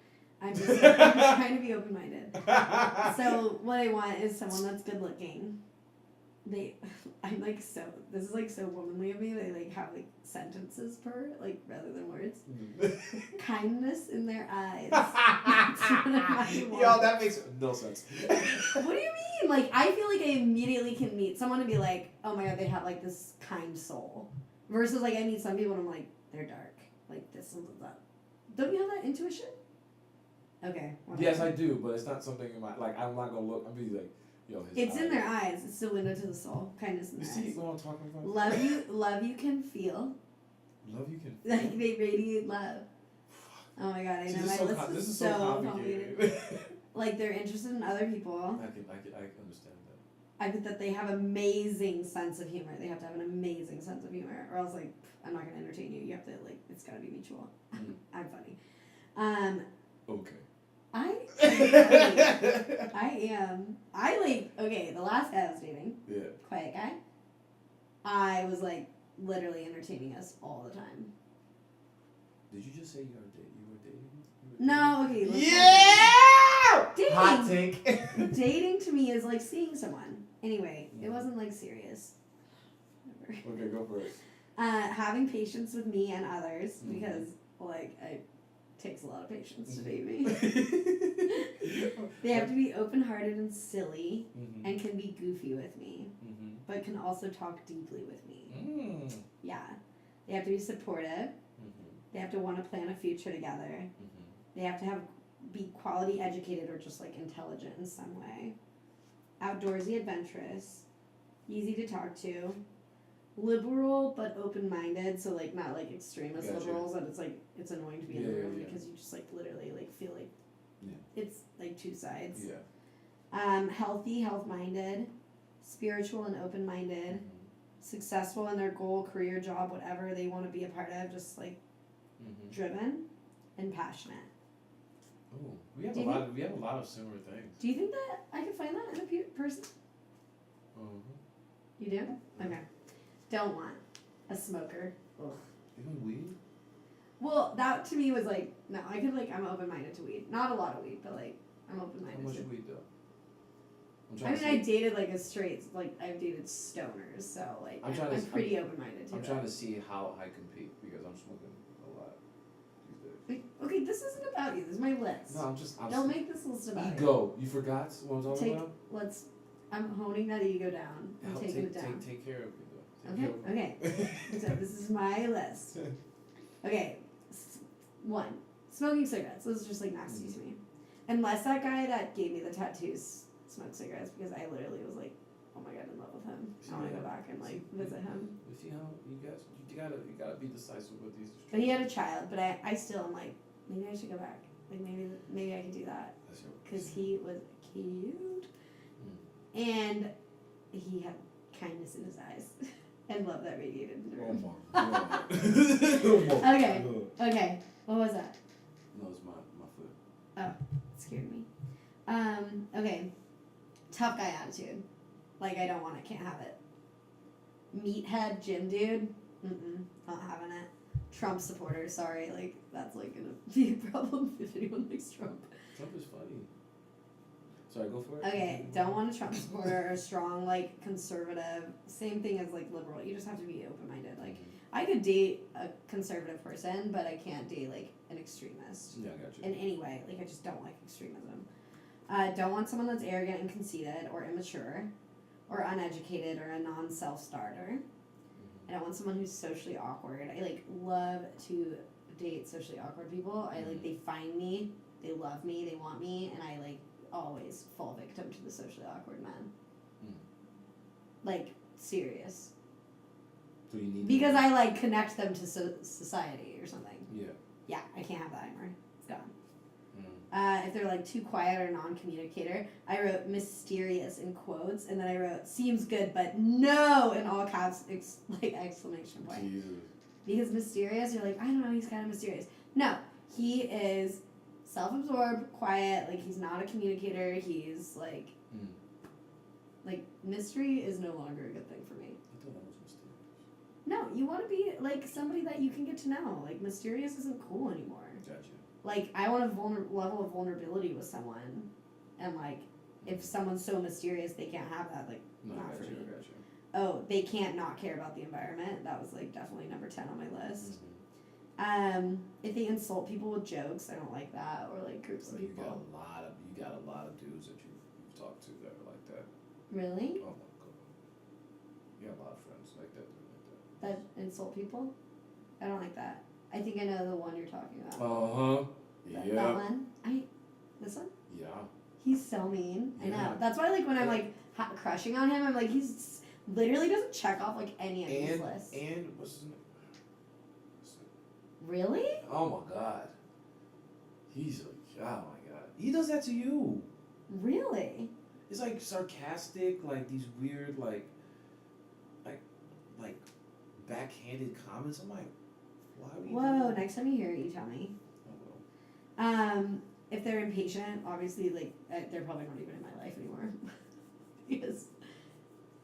I'm just I'm trying to be open minded. So what I want is someone that's good looking. I'm like so. This is like so womanly of me. They like have like sentences per like rather than words. Kindness in their eyes. That's what I want. Yo, that makes no sense. What do you mean? Like I feel like I immediately can meet someone and be like, oh my god, they have like this kind soul. Versus like I meet some people and I'm like, they're dark. Like this and that. Don't you have that intuition? Okay. whatever. Yes, I do, but it's not something in my like. I'm not gonna look. I'm be like, yo, his It's in eyes. their eyes. It's the window to the soul. Kindness in You their see eyes. what I'm talking about? Love you can feel. Love you can. Like they radiate love. Oh my god, I See, know this my is list this is is so complicated. complicated. Like they're interested in other people. I understand that. I put that they have amazing sense of humor. They have to have an amazing sense of humor, or else like I'm not gonna entertain you. You have to like it's gotta be mutual. Mm. I'm funny. Okay. I am. I like okay. The last guy I was dating, Yeah. quiet guy. I was like literally entertaining us all the time. Did you just say you were dating? You were dating? No, okay. let's Yeah. Dating. Hot take. Dating to me is like seeing someone. Anyway, it wasn't like serious. Whatever. Okay, go for it. Having patience with me and others Mhm. because like it takes a lot of patience to date me. They have to be open-hearted and silly Mhm. and can be goofy with me, Mhm. but can also talk deeply with me. Mm. Yeah. They have to be supportive. Mhm. They have to want to plan a future together. Mhm. They have to be quality educated or just like intelligent in some way. Outdoorsy, adventurous, easy to talk to, liberal but open-minded, so like not like extremist Gotcha. liberals that it's like it's annoying to be in the Yeah, room yeah. because you just like literally like feel like Yeah. it's like two sides. Yeah. Healthy, health-minded, spiritual and open-minded, Mhm. successful in their goal, career, job, whatever they want to be a part of, just like Mhm. driven and passionate. Ooh, we have Do a you lot. We have a lot of similar things. Do you think that I could find that in a person? Mhm. You do? Okay. Don't want a smoker. Ugh. Even weed. Well, that to me was like, no, I could like, I'm open-minded to weed. Not a lot of weed, but like, I'm How open-minded much to weed though? I'm I trying mean, to I see. dated like a straight, like I've dated stoners, so like I'm I'm, trying to- pretty open-minded to I'm it. trying to see how I compete because I'm smoking a lot these days. Wait, okay, this isn't about you. This is my list. No, I'm just. I'm Don't make this list about ego. You forgot what I'm talking Take- about. you. I'm honing that ego down. I'm Help taking it down. Take care of me though. Okay, okay. So this is my list. Okay, One, smoking cigarettes. Those are just like nasty to me. Unless that guy that gave me the tattoos smoked cigarettes, because I literally was like, oh my god, in love with him. I want to go back and like visit him. You see how you gotta be decisive with these. But he had a child. But I still am like, maybe I should go back. Like maybe I could do that. Because he was cute, and he had kindness in his eyes, and love that radiated in the room. Okay. What was that? No, it's my foot. Oh, it scared me. Okay. Tough guy attitude. Like, I don't want it, can't have it. Meathead gym dude. Not having it. Trump supporter, sorry. Like, that's like gonna be a problem if anyone likes Trump. Trump is funny. Sorry, go for it. Okay, don't want a Trump supporter or strong, like, conservative. Same thing as, like, liberal. You just have to be open-minded. Like, I could date a conservative person, but I can't date, like, an extremist. Yeah, I got you. In any way. Like, I just don't like extremism. Don't want someone that's arrogant and conceited or immature or uneducated or a non-self-starter. I don't want someone who's socially awkward. I, like, love to date socially awkward people. I, like, they find me, they love me, they want me, and I, like, always fall victim to the socially awkward men. Like, serious. So you need because I, like, connect them to society or something. Yeah. Yeah, I can't have that anymore. It's gone. If they're, like, too quiet or non-communicator, I wrote mysterious in quotes, and then I wrote seems good, but no in all caps, like, exclamation point. Jesus. Because mysterious, you're like, I don't know, he's kind of mysterious. No, he is self-absorbed, quiet, like, he's not a communicator, he's, like, like, mystery is no longer a good thing for me. I thought that was mysterious. No, you want to be, like, somebody that you can get to know. Like, mysterious isn't cool anymore. Gotcha. Like, I want a level of vulnerability with someone. And, like, if someone's so mysterious, they can't have that. Like, No, not I for got you. me. I got you. Oh, they can't not care about the environment. That was, like, definitely number 10 on my list. If they insult people with jokes, I don't like that. Or, like, groups of You people. got a lot of dudes that you've talked to that are like that. Really? Oh my god. You got a lot of friends like that. That insult people? I don't like that. I think I know the one you're talking about. Yeah. That one? This one? Yeah. He's so mean. I know. Yeah. That's why, like, when I'm, like, crushing on him, I'm like, he's literally doesn't check off, like, any of these lists. And what's his name? Really? Oh my god. He's like, oh my god. He does that to you. Really? It's like sarcastic, like these weird, like backhanded comments. I'm like, why are you Whoa, doing next time you hear it, you tell me. that? If they're impatient, obviously, like, they're probably not even in my life anymore. Because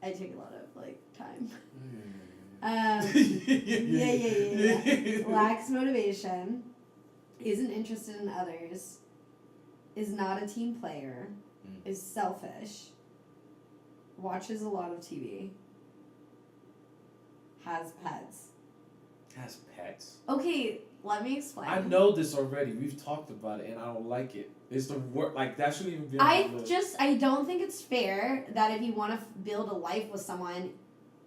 I take a lot of, like, time. Yeah. Lacks motivation, isn't interested in others, is not a team player, is selfish, watches a lot of TV, has pets. Has pets. Okay, let me explain. I know this already. We've talked about it, and I don't like it. It's the work. Like that shouldn't even be. I don't think it's fair that if you want to build a life with someone,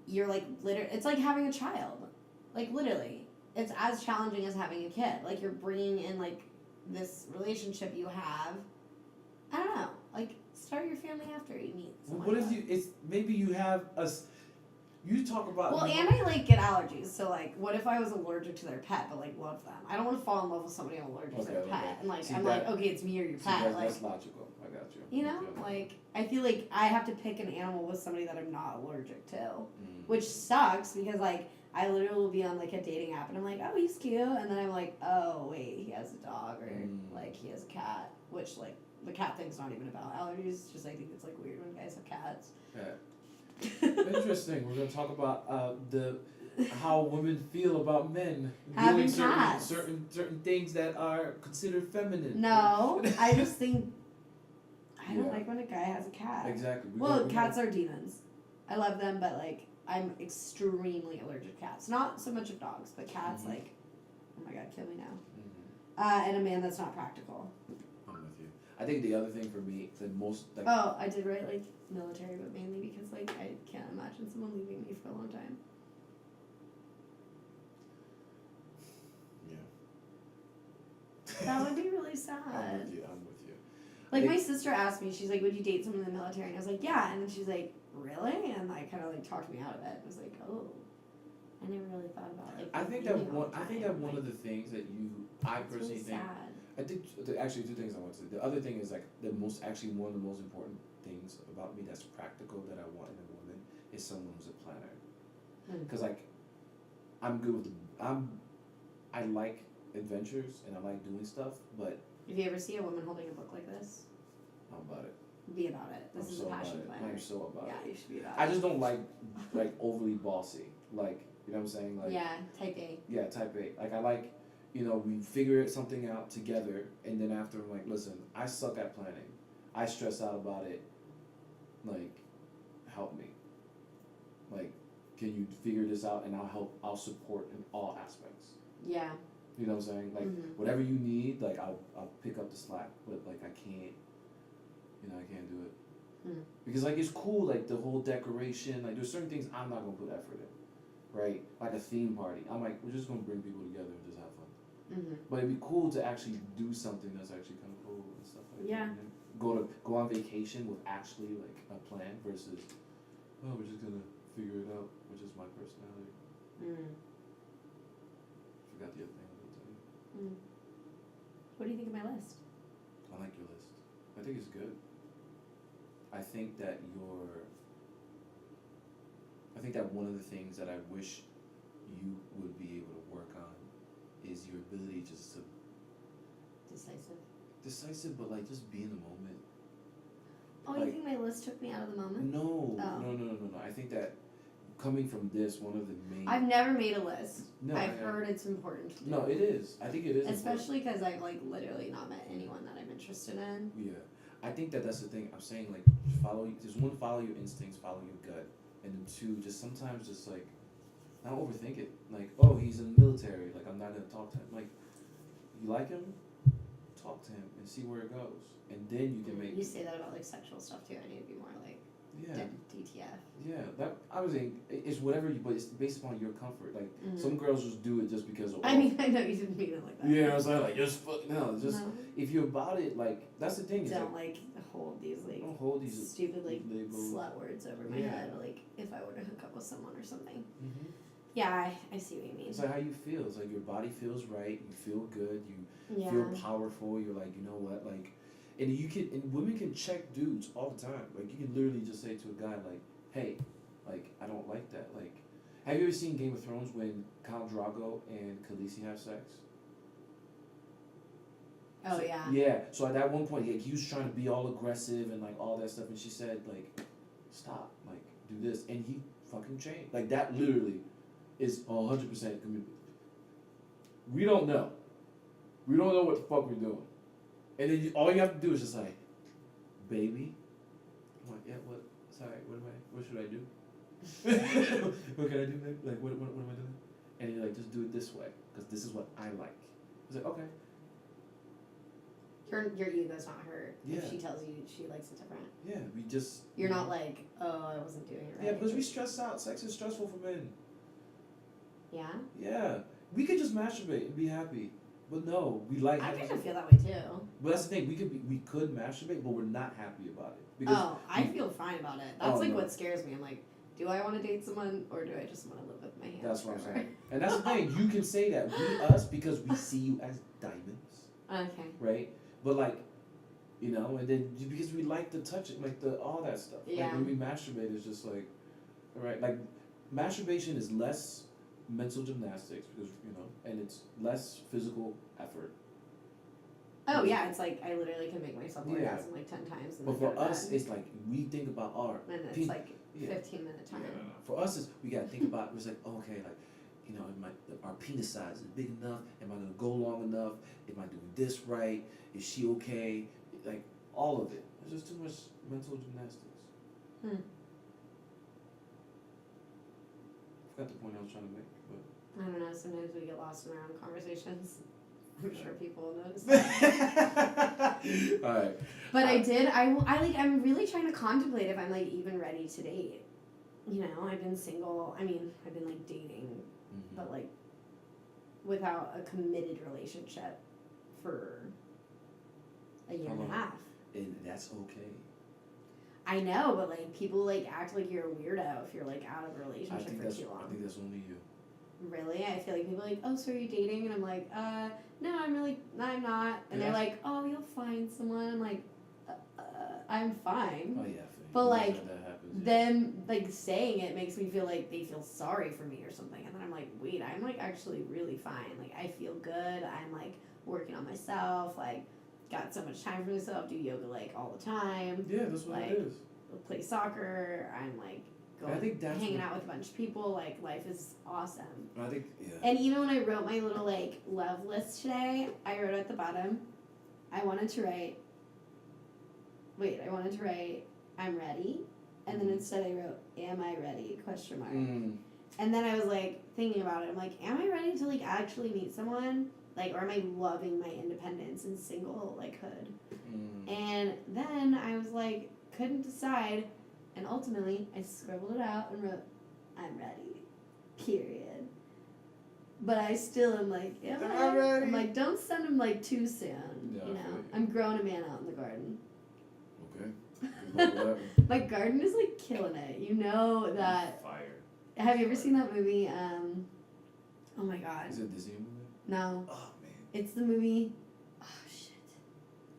you're like it's like having a child, like literally, it's as challenging as having a kid. Like you're bringing in like this relationship you have. I don't know. Like start your family after you meet someone. What if you? It's maybe you have a. You talk about. Well, and I like get allergies, so like, what if I was allergic to their pet, but like love them? I don't want to fall in love with somebody I'm allergic to their pet, and like like, okay, it's me or your pet. That's logical. I got you. You know, like I feel like I have to pick an animal with somebody that I'm not allergic to, which sucks because like I literally will be on like a dating app and I'm like, oh, he's cute, and then I'm like, oh wait, he has a dog or like he has a cat, which like the cat thing's not even about allergies. Just I think it's like weird when guys have cats. Yeah. Interesting. We're gonna talk about how women feel about men having doing cats. certain things that are considered feminine. No, I just think I don't like when a guy has a cat. Exactly. Cats are demons. I love them, but like I'm extremely allergic to cats. Not so much of dogs, but cats. Like, oh my god, kill me now. And a man that's not practical. I'm with you. I think the other thing for me, the most like. Oh, I did write like military, but mainly because like I can't imagine someone leaving me for a long time. Yeah. That would be really I'm sad. with you. I'm with you. Like, my sister asked me, she's like, would you date someone in the military? And I was like, yeah. And then she's like, really? And I kind of like talked me out of it. I was like, oh, I never really thought about like. I think being that all one. the I think time. that one of the things that I It's personally really think. sad. I think actually two things I want to say. The other thing is like one of the most important things about me that's practical that I want in a woman is someone who's a planner. Because like, I'm good with I like adventures and I like doing stuff, but If you ever see a woman holding a book like this, I'm about it. be about it. This I'm is so a about passion it. planner. I'm so about Yeah, it. you should be about I it. just don't like overly bossy. Like, you know what I'm saying? Like, Yeah, type A. yeah, type A. Like I like, we figure something out together, and then after I'm like, listen, I suck at planning. I stress out about it. Like, help me. Like, can you figure this out, and I'll support in all aspects. Yeah. You know what I'm saying? Like, Mhm. whatever you need, like I'll pick up the slack. But like I can't do it. Hmm. Because like it's cool, like the whole decoration. Like there's certain things I'm not gonna put effort in, right? Like a theme party. I'm like, we're just gonna bring people together and just have fun. Mhm. But it'd be cool to actually do something that's actually kind of cool and stuff like Yeah. that. And go on vacation with actually like a plan versus, oh, we're just gonna figure it out, which is my personality. Mm. Forgot the other thing I was gonna tell you. Mm. What do you think of my list? I like your list. I think it's good. I think that one of the things that I wish you would be able to work on is your ability just to decisive, but like just be in the moment. Oh, Like- you think my list took me out of the moment? No, Oh. no. I think that coming from this, one of the main. I've never made a list. No, I've I- heard it's important to do. No, it is. I think it is. important. Especially because I've like literally not met anyone that I'm interested in. Yeah, I think that's the thing. I'm saying like follow your instincts, follow your gut, and then two, just sometimes just like not overthink it. Like, oh, he's in the military. Like, I'm not gonna talk to him. Like, you like him, talk to him and see where it goes, and then you can make. You say that about like sexual stuff too. I need to be more like Yeah, DTF. yeah. That I was saying it's whatever you, but it's based upon your comfort. Like Mhm. some girls just do it just because of. I mean, I know you didn't mean it like that. Yeah, I was like just no, just No. if you're about it, like that's the thing. Is Don't like, like hold these like don't hold these stupid like labels. slut words over my Yeah. head. Like if I were to hook up with someone or something. Mm-hmm. Yeah, I see what you mean. It's like how you feel. It's like your body feels right. You feel good. You Yeah. feel powerful. You're like, you know what, like, and women can check dudes all the time. Like you can literally just say to a guy like, hey, like I don't like that. Like, have you ever seen Game of Thrones when Khal Drogo and Khaleesi have sex? Oh yeah. Yeah. So at that one point, he was trying to be all aggressive and like all that stuff, and she said like, stop, like do this, and he fucking changed. Like that literally is 100% commitment. We don't know. We don't know what the fuck we're doing. And then all you have to do is just like, baby. I'm like, yeah, what? Sorry, what should I do? What can I do, babe? Like, what am I doing? And you're like, just do it this way, because this is what I like. I was like, okay. Your ego's not hurt Yeah. if she tells you she likes it different. Yeah, we just. You're not like, oh, I wasn't doing it right. Yeah, because we stress out. Sex is stressful for men. Yeah? Yeah. We could just masturbate and be happy. But no, we like I having kind of sex. feel that way too. But that's the thing, we could masturbate, but we're not happy about it. Because Oh, I feel fine about it. That's Oh, like no. what scares me. I'm like, do I want to date someone or do I just want to live with my hands? that's what I'm forever? saying. And that's the thing, you can say that. We us because we see you as diamonds. Okay. Right? But like, and then because we like to touch it, like all that stuff. Yeah. Like when we masturbate, it's just like, right? Like masturbation is less mental gymnastics because and it's less physical effort. Oh yeah, it's like I literally can make myself Yeah. orgasm like 10 times. And But then for go to us, bed. it's like we think about our. And it's pe- like yeah. 15-minute time. Yeah. For us, is we gotta think about. It's like okay, like our penis size is big enough. Am I gonna go long enough? Am I doing this right? Is she okay? Like all of it. There's just too much mental gymnastics. Hmm. Forgot the point I was trying to make, but. I don't know. Sometimes we get lost in our own conversations. I'm sure people will notice. All right. But I'm really trying to contemplate if I'm like even ready to date. I've been single. I mean, I've been like dating, Mm-hmm. but like without a committed relationship for a year How and a long? half. And that's okay. I know, but like people like act like you're a weirdo if you're like out of a I relationship think for that's too long. I think that's only you. Really? I feel like people are like, oh, so are you dating? And I'm like, no, I'm not. And they're Yeah. like, oh, you'll find someone. I'm like, I'm fine. Oh yeah. But, like, that happens. Them like saying it makes me feel like they feel sorry for me or something, and then I'm like, wait, I'm like actually really fine. Like I feel good. I'm like working on myself. Like got so much time for myself. Do yoga like all the time. Yeah, that's what like, it is. Play soccer. I'm like I think that's hanging what- out with a bunch of people. Like life is awesome. I think yeah. And even when I wrote my little like love list today, I wrote at the bottom, I wanted to write I'm ready. And then instead I wrote, am I ready? Question mark. And then I was like thinking about it. I'm like, am I ready to like actually meet someone? Like, or am I loving my independence and single like hood? And then I was like, couldn't decide. And ultimately I scribbled it out and wrote, I'm ready. Period. But I still am like, am I ready? I'm like, don't send him like too soon. Yeah, you I know, feel you. I'm growing a man out in the garden. Okay. Good luck with that one. My garden is like killing it. You know that. Fire. Have you ever seen that movie? Oh my god. Is it a Disney movie? No, Oh man. it's the movie. Oh shit.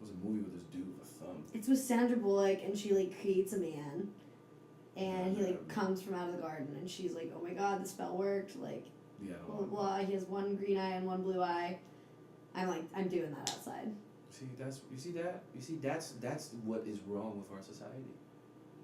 It was a movie with this dude with a thumb. It's with Sandra Bullock, and she like creates a man, and he like Yeah. comes from out of the garden, and she's like, oh my god, the spell worked. Like Yeah. I blah don't blah know. blah. He has one green eye and one blue eye. I'm like, I'm doing that outside. See that's what is wrong with our society.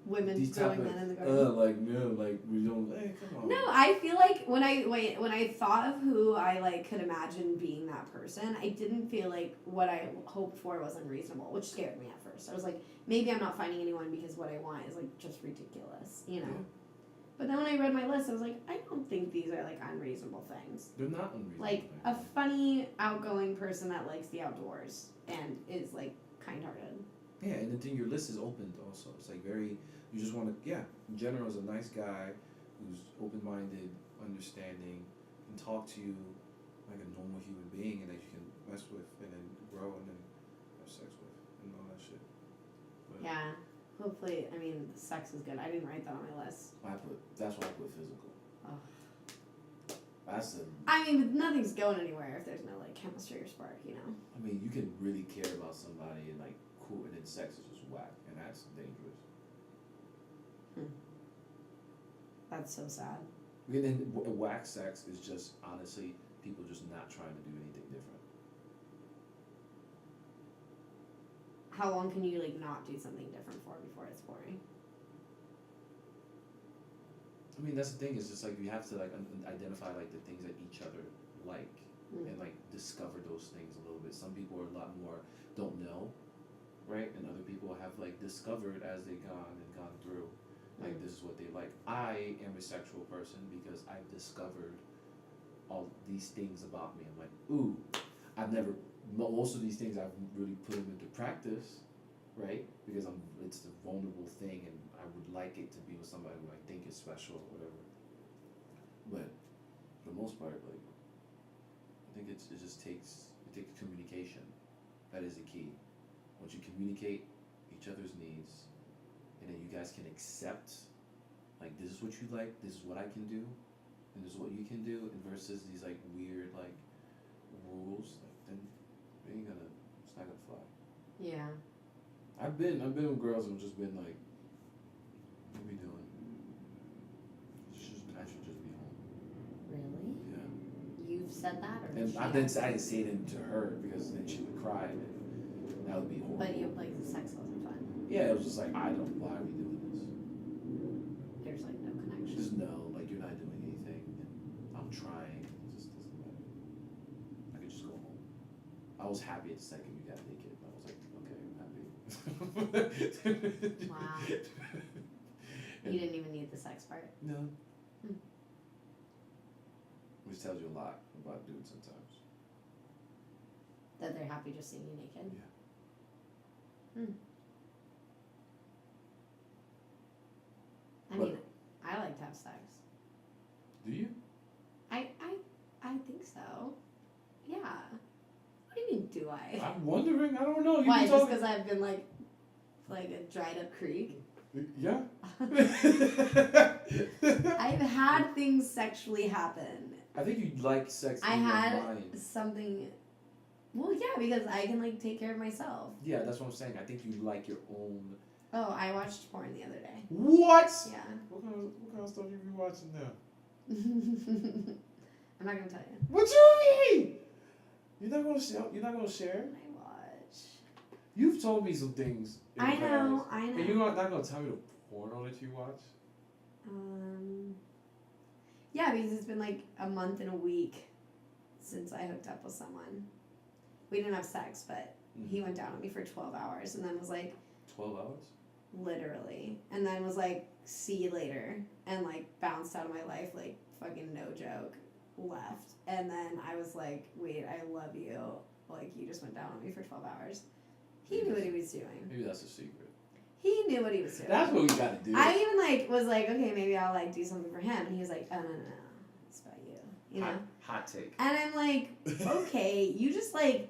Women These growing type men in the of garden. like no, like we don't. Hey, come on. No, I feel like when I thought of who I like could imagine being that person, I didn't feel like what I hoped for was unreasonable, which scared me at first. I was like, maybe I'm not finding anyone because what I want is like just ridiculous, you know. Yeah. But then when I read my list, I was like, I don't think these are like unreasonable things. They're not unreasonable. Like a things. funny, outgoing person that likes the outdoors and is like kind-hearted. Yeah, and the thing, your list is opened also. It's like very, you just want to, yeah, in general, is a nice guy who's open-minded, understanding, can talk to you like a normal human being and that you can mess with and then grow and then have sex with and all that shit. But Yeah. Hopefully, I mean, sex is good. I didn't write that on my list. that's why I put physical. Oh. That's the, I mean, but nothing's going anywhere if there's no like chemistry or spark, you know. I mean, you can really care about somebody and like cool, and then sex is just whack, and that's dangerous. That's so sad. And then whack sex is just honestly people just not trying to do anything different. How long can you like not do something different for before it's boring? I mean, that's the thing. It's just like you have to like identify like the things that each other like, and like discover those things a little bit. Some people are a lot more don't know, right? And other people have like discovered as they've gone through. Like this is what they like. I am a sexual person because I've discovered all these things about me. I'm like, ooh, I've never. Most of these things I've really put them into practice, right? Because it's a vulnerable thing, and I would like it to be with somebody who I think is special or whatever. But for the most part, like, I think it just takes communication. That is the key. Once you communicate each other's needs, and then you guys can accept, like, this is what you like, this is what I can do, and this is what you can do, and versus these like weird like rules, like then it's not gonna fly. Yeah. I've been with girls and just been like, what are we doing? I should just be home. Really? Yeah. You've said that, or And she I didn't say it to her because then she would cry and that would be horrible. But you like the sex wasn't fun. Yeah, it was just like why are we doing this? There's like no connection. Just no, like you're not doing anything and I'm trying. It just doesn't matter. I could just go home. I was happy at the second we got naked. I was like, okay, I'm happy. Wow. You didn't even need the sex part. No. Which tells you a lot about dudes sometimes. That they're happy just seeing you naked. Yeah. I mean, I like to have sex. Do you? I think so. Yeah. What do you mean, do I? Why? I'm wondering. I don't know. You Why? be Just talking. because I've been like a dried up creek. Yeah. I've had things sexually happen. I think you like sex I in your had mind. something. Well, yeah, because I can like take care of myself. Yeah, that's what I'm saying. I think you like your own. Oh, I watched porn the other day. What? Yeah. What kind of stuff you be watching now? I'm not gonna tell you. What you mean? You're not gonna share. You're not gonna share. I watch. You've told me some things. In I the know. past, I know. And you're not gonna tell me the porno that you watch. Yeah, because it's been like a month and a week since I hooked up with someone. We didn't have sex, but he went down on me for 12 hours and then was like, 12 hours? literally. And then was like, see you later. And like bounced out of my life, like fucking no joke. Left. And then I was like, wait, I love you. Like, you just went down on me for 12 hours. He knew what he was doing. Maybe that's a secret. He knew what he was doing. That's what we gotta do. I even like was like, okay, maybe I'll like do something for him. And he was like, oh no, it's about you. You know? Hot take. And I'm like, okay, you just like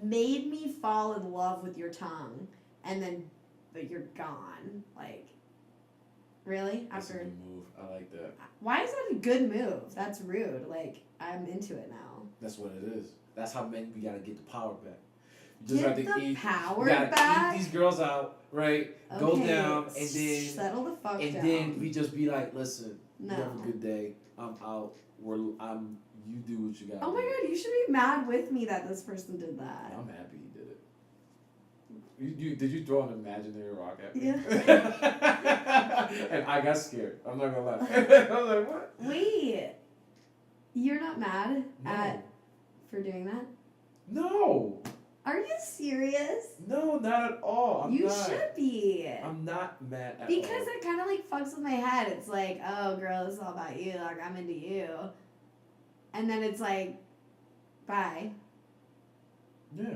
made me fall in love with your tongue, and then, but you're gone. Like, really? That's a After, good move. I like that. why is that a good move? That's rude. Like, I'm into it now. That's what it is. That's how men, we gotta get the power back. You just Get have to the power we gotta back? eat these girls out, right? Go Okay, down, and then settle the fuck and down. then we just be like, listen, No. you have a good day. I'm out. You do what you gotta Oh my do. god, you should be mad with me that this person did that. I'm happy he did it. Did you throw an imaginary rock at me? Yeah. And I got scared. I'm not gonna lie. I was like, what? Wait, you're not mad No. for doing that? No. Are you serious? No, not at all. I'm You not. should be. I'm not mad at all. Because it kind of like fucks with my head. It's like, oh, girl, this is all about you. Like, I'm into you. And then it's like, bye. Yeah.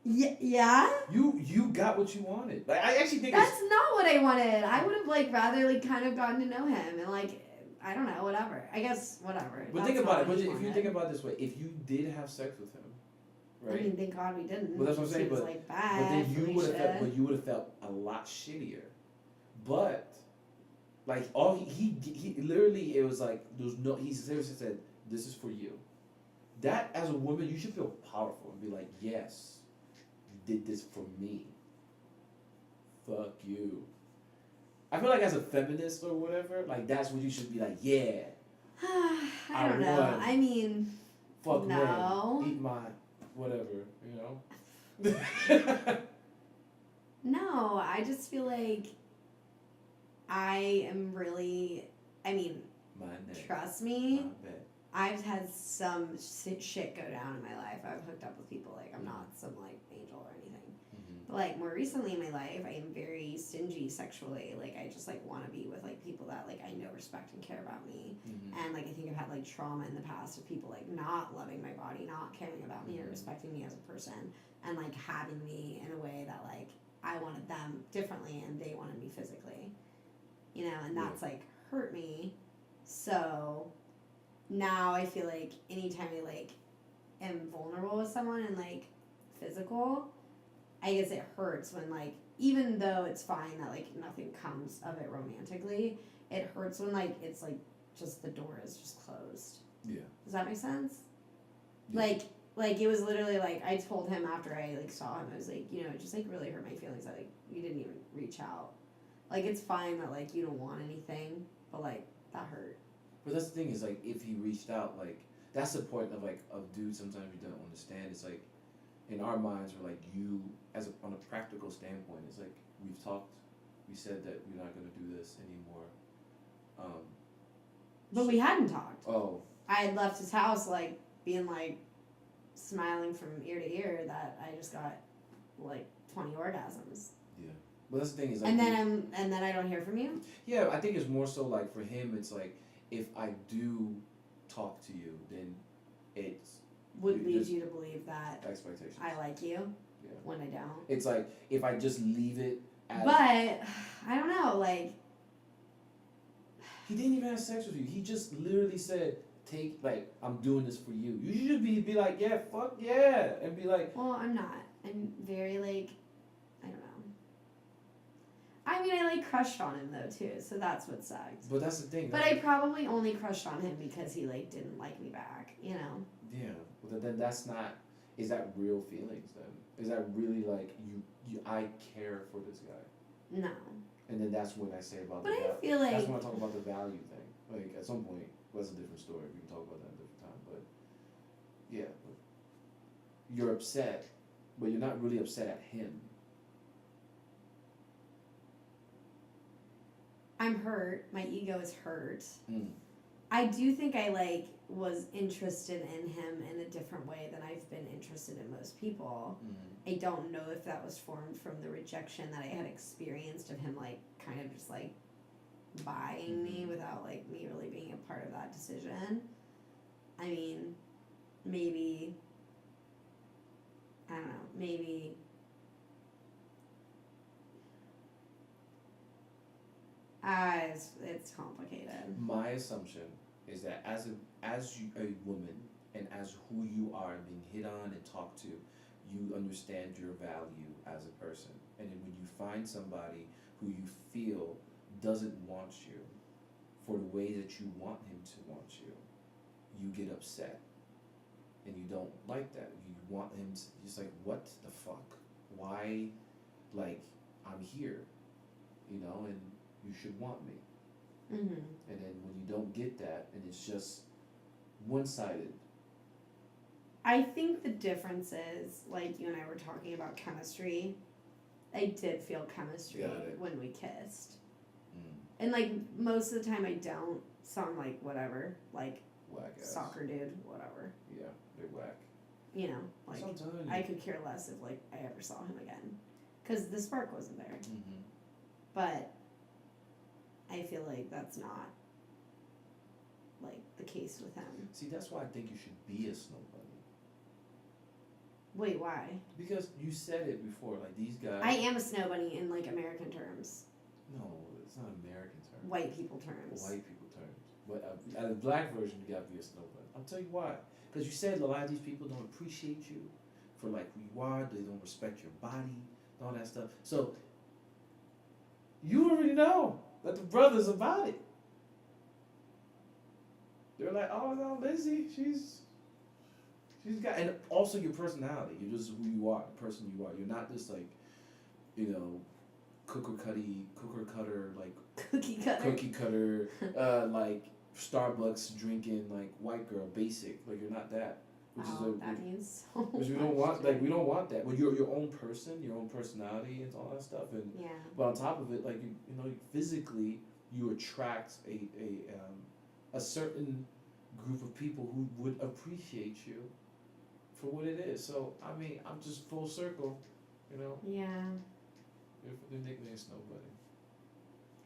Yeah? You got what you wanted. Like I actually think That's not what I wanted. I would have like rather like kind of gotten to know him and like, I don't know, whatever. I guess whatever. But That's think not about it. what But he if you wanted. think about it this way, if you did have sex with him, right? I mean, thank God we didn't. Well, that's what I'm saying, He was but- like, bye, But then you would have Felicia. felt. But you would have felt a lot shittier. But like all he literally it was like there was no. He seriously said, "This is for you." That as a woman, you should feel powerful and be like, "Yes, you did this for me." Fuck you. I feel like as a feminist or whatever, like that's what you should be like. Yeah, I don't know. won. I mean, fuck No. men, eat my whatever, you know. no, I just feel like I am really, I mean, My neck. trust My me, bed. I've had some shit go down in my life. I've hooked up with people, like, I'm not some, like, angel or anything. But, like, more recently in my life, I am very stingy sexually. Like, I just, like, want to be with, like, people that, like, I know respect and care about me. And, like, I think I've had, like, trauma in the past of people, like, not loving my body, not caring about me or respecting me as a person. And, like, having me in a way that, like, I wanted them differently and they wanted me physically. You know, and that's, like, hurt me. So now I feel like anytime I, like, am vulnerable with someone and, like, physical, I guess it hurts when, like, even though it's fine that, like, nothing comes of it romantically, it hurts when, like, it's, like, just the door is just closed. Yeah. Does that make sense? Yeah. Like, it was literally, like, I told him after I, like, saw him, I was like, you know, it just, like, really hurt my feelings that, like, you didn't even reach out. Like, it's fine that, like, you don't want anything, but, like, that hurt. But that's the thing is like if he reached out, like that's the point of like of dudes sometimes we don't understand. It's like in our minds we're like you as on a practical standpoint, it's like we've talked, we said that we're not gonna do this anymore. But we hadn't talked. Oh. I had left his house, like, being, like, smiling from ear to ear that I just got, like, 20 orgasms. Yeah. But that's the thing is like And then I don't hear from you? yeah, I think it's more so like for him it's like if I do talk to you then it's Would it lead just- you to believe that expectations. I like you Yeah. when I don't. It's like if I just leave it as But, I don't know, like, he didn't even have sex with you. He just literally said, take, like, I'm doing this for you. You should be like, yeah, fuck yeah, and be like, Well, I'm not. I'm very like, I don't know. I mean, I like crushed on him though too, so that's what sucked. but that's the thing. But I probably only crushed on him because he like didn't like me back, you know. Yeah, but then that's not. Is that real feelings then? Is that really like you? I care for this guy, No. and then that's when I say about. But the I feel like that's when I talk about the value thing. Like at some point, well, that's a different story. We can talk about that at a different time. But yeah, but you're upset, but you're not really upset at him. I'm hurt. My ego is hurt. Mm. I do think I like was interested in him in a different way than I've been interested in most people. I don't know if that was formed from the rejection that I had experienced of him like kind of just like buying me without like me really being a part of that decision. I mean, maybe I don't know, maybe it's complicated. My assumption is that as a woman and as who you are being hit on and talked to, you understand your value as a person. And then when you find somebody who you feel doesn't want you for the way that you want him to want you, you get upset. And you don't like that. You want him to, just like, what the fuck? Why, like, I'm here, you know, and you should want me. Mm-hmm. And then when you don't get that, and it's just one-sided. I think the difference is, like you and I were talking about chemistry, I did feel chemistry Got it. when we kissed. Mm. And, like, most of the time I don't, so I'm like, whatever, like, Whack ass. soccer dude, whatever. Yeah, they're whack. You know, like, That's what I'm telling you. I could care less if, like, I ever saw him again. Because the spark wasn't there. Mm-hmm. But I feel like that's not, like, the case with him. See, that's why I think you should be a snow bunny. Wait, why? Because you said it before, like these guys. I am a snow bunny in, like, American terms. No, it's not American terms. White people terms. White people terms. But at a black version, you gotta be a snow bunny. I'll tell you why. Because you said a lot of these people don't appreciate you for like who you are. They don't respect your body, all that stuff. So you already know that the brothers about it. They're like, oh no, Lizzie, she's got, and also your personality. You're just who you are, the person you are. You're not just like, you know, cookie cutter, like Cookie cutter. like Starbucks drinking like white girl basic. Like you're not that. Which that means so which we don't want. Like we don't want that. Well, you're your own person, your own personality, and all that stuff. And yeah. but on top of it, like you know, physically you attract a certain group of people who would appreciate you for what it is. So I mean, I'm just full circle, you know. Yeah. Your nickname's Nobody.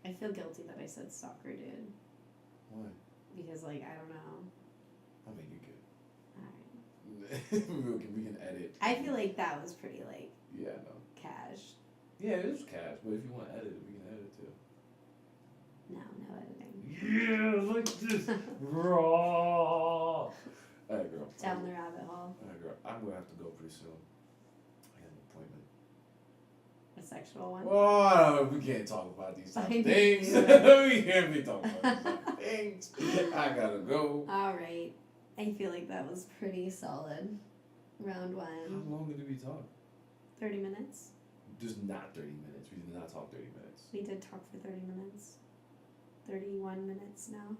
I feel guilty that I said soccer dude. Why? Because, like, I don't know. I mean, you Alright. we can edit. I feel like that was pretty, like, Yeah, no. cash. Yeah, it is cash, but if you want to edit it, we can edit it too. No, no editing. Yeah, like this. Raw. Alright, girl. Down the rabbit hole. Alright, girl. I'm going to have to go pretty soon. I got an appointment. A sexual one? Oh, we can't talk about these type I of knew things. it. We can't be talking about these type of things. I gotta go. Alright. I feel like that was pretty solid. Round How one. long did we talk? 30 minutes? Just not 30 minutes. We did not talk 30 minutes. We did talk for 30 minutes. 31 minutes now.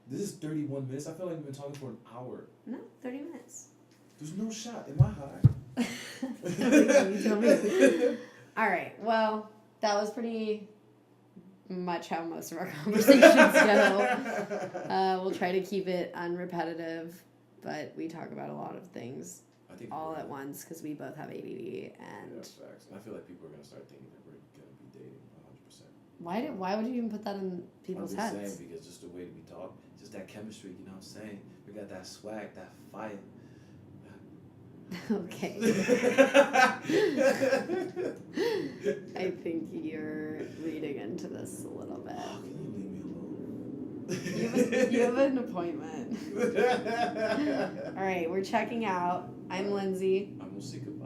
This is 31 minutes. I feel like we've been talking for an hour. No, 30 minutes. There's no shot. Am I high? You tell me. Alright, well, that was pretty much how most of our conversations go. We'll try to keep it unrepetitive, but we talk about a lot of things I think all at once because we both have ADD. Yeah, And facts. I feel like people are gonna start thinking that we're gonna be dating 100%. why would you even put that in people's I'm just heads? saying because just the way that we talk, just that chemistry. You know what I'm saying? We got that swag, that fire. Okay. I think you're reading into this a little bit. Oh, can you leave me alone? You have an appointment. All right, we're checking out. I'm Lindsay. I'm Musika.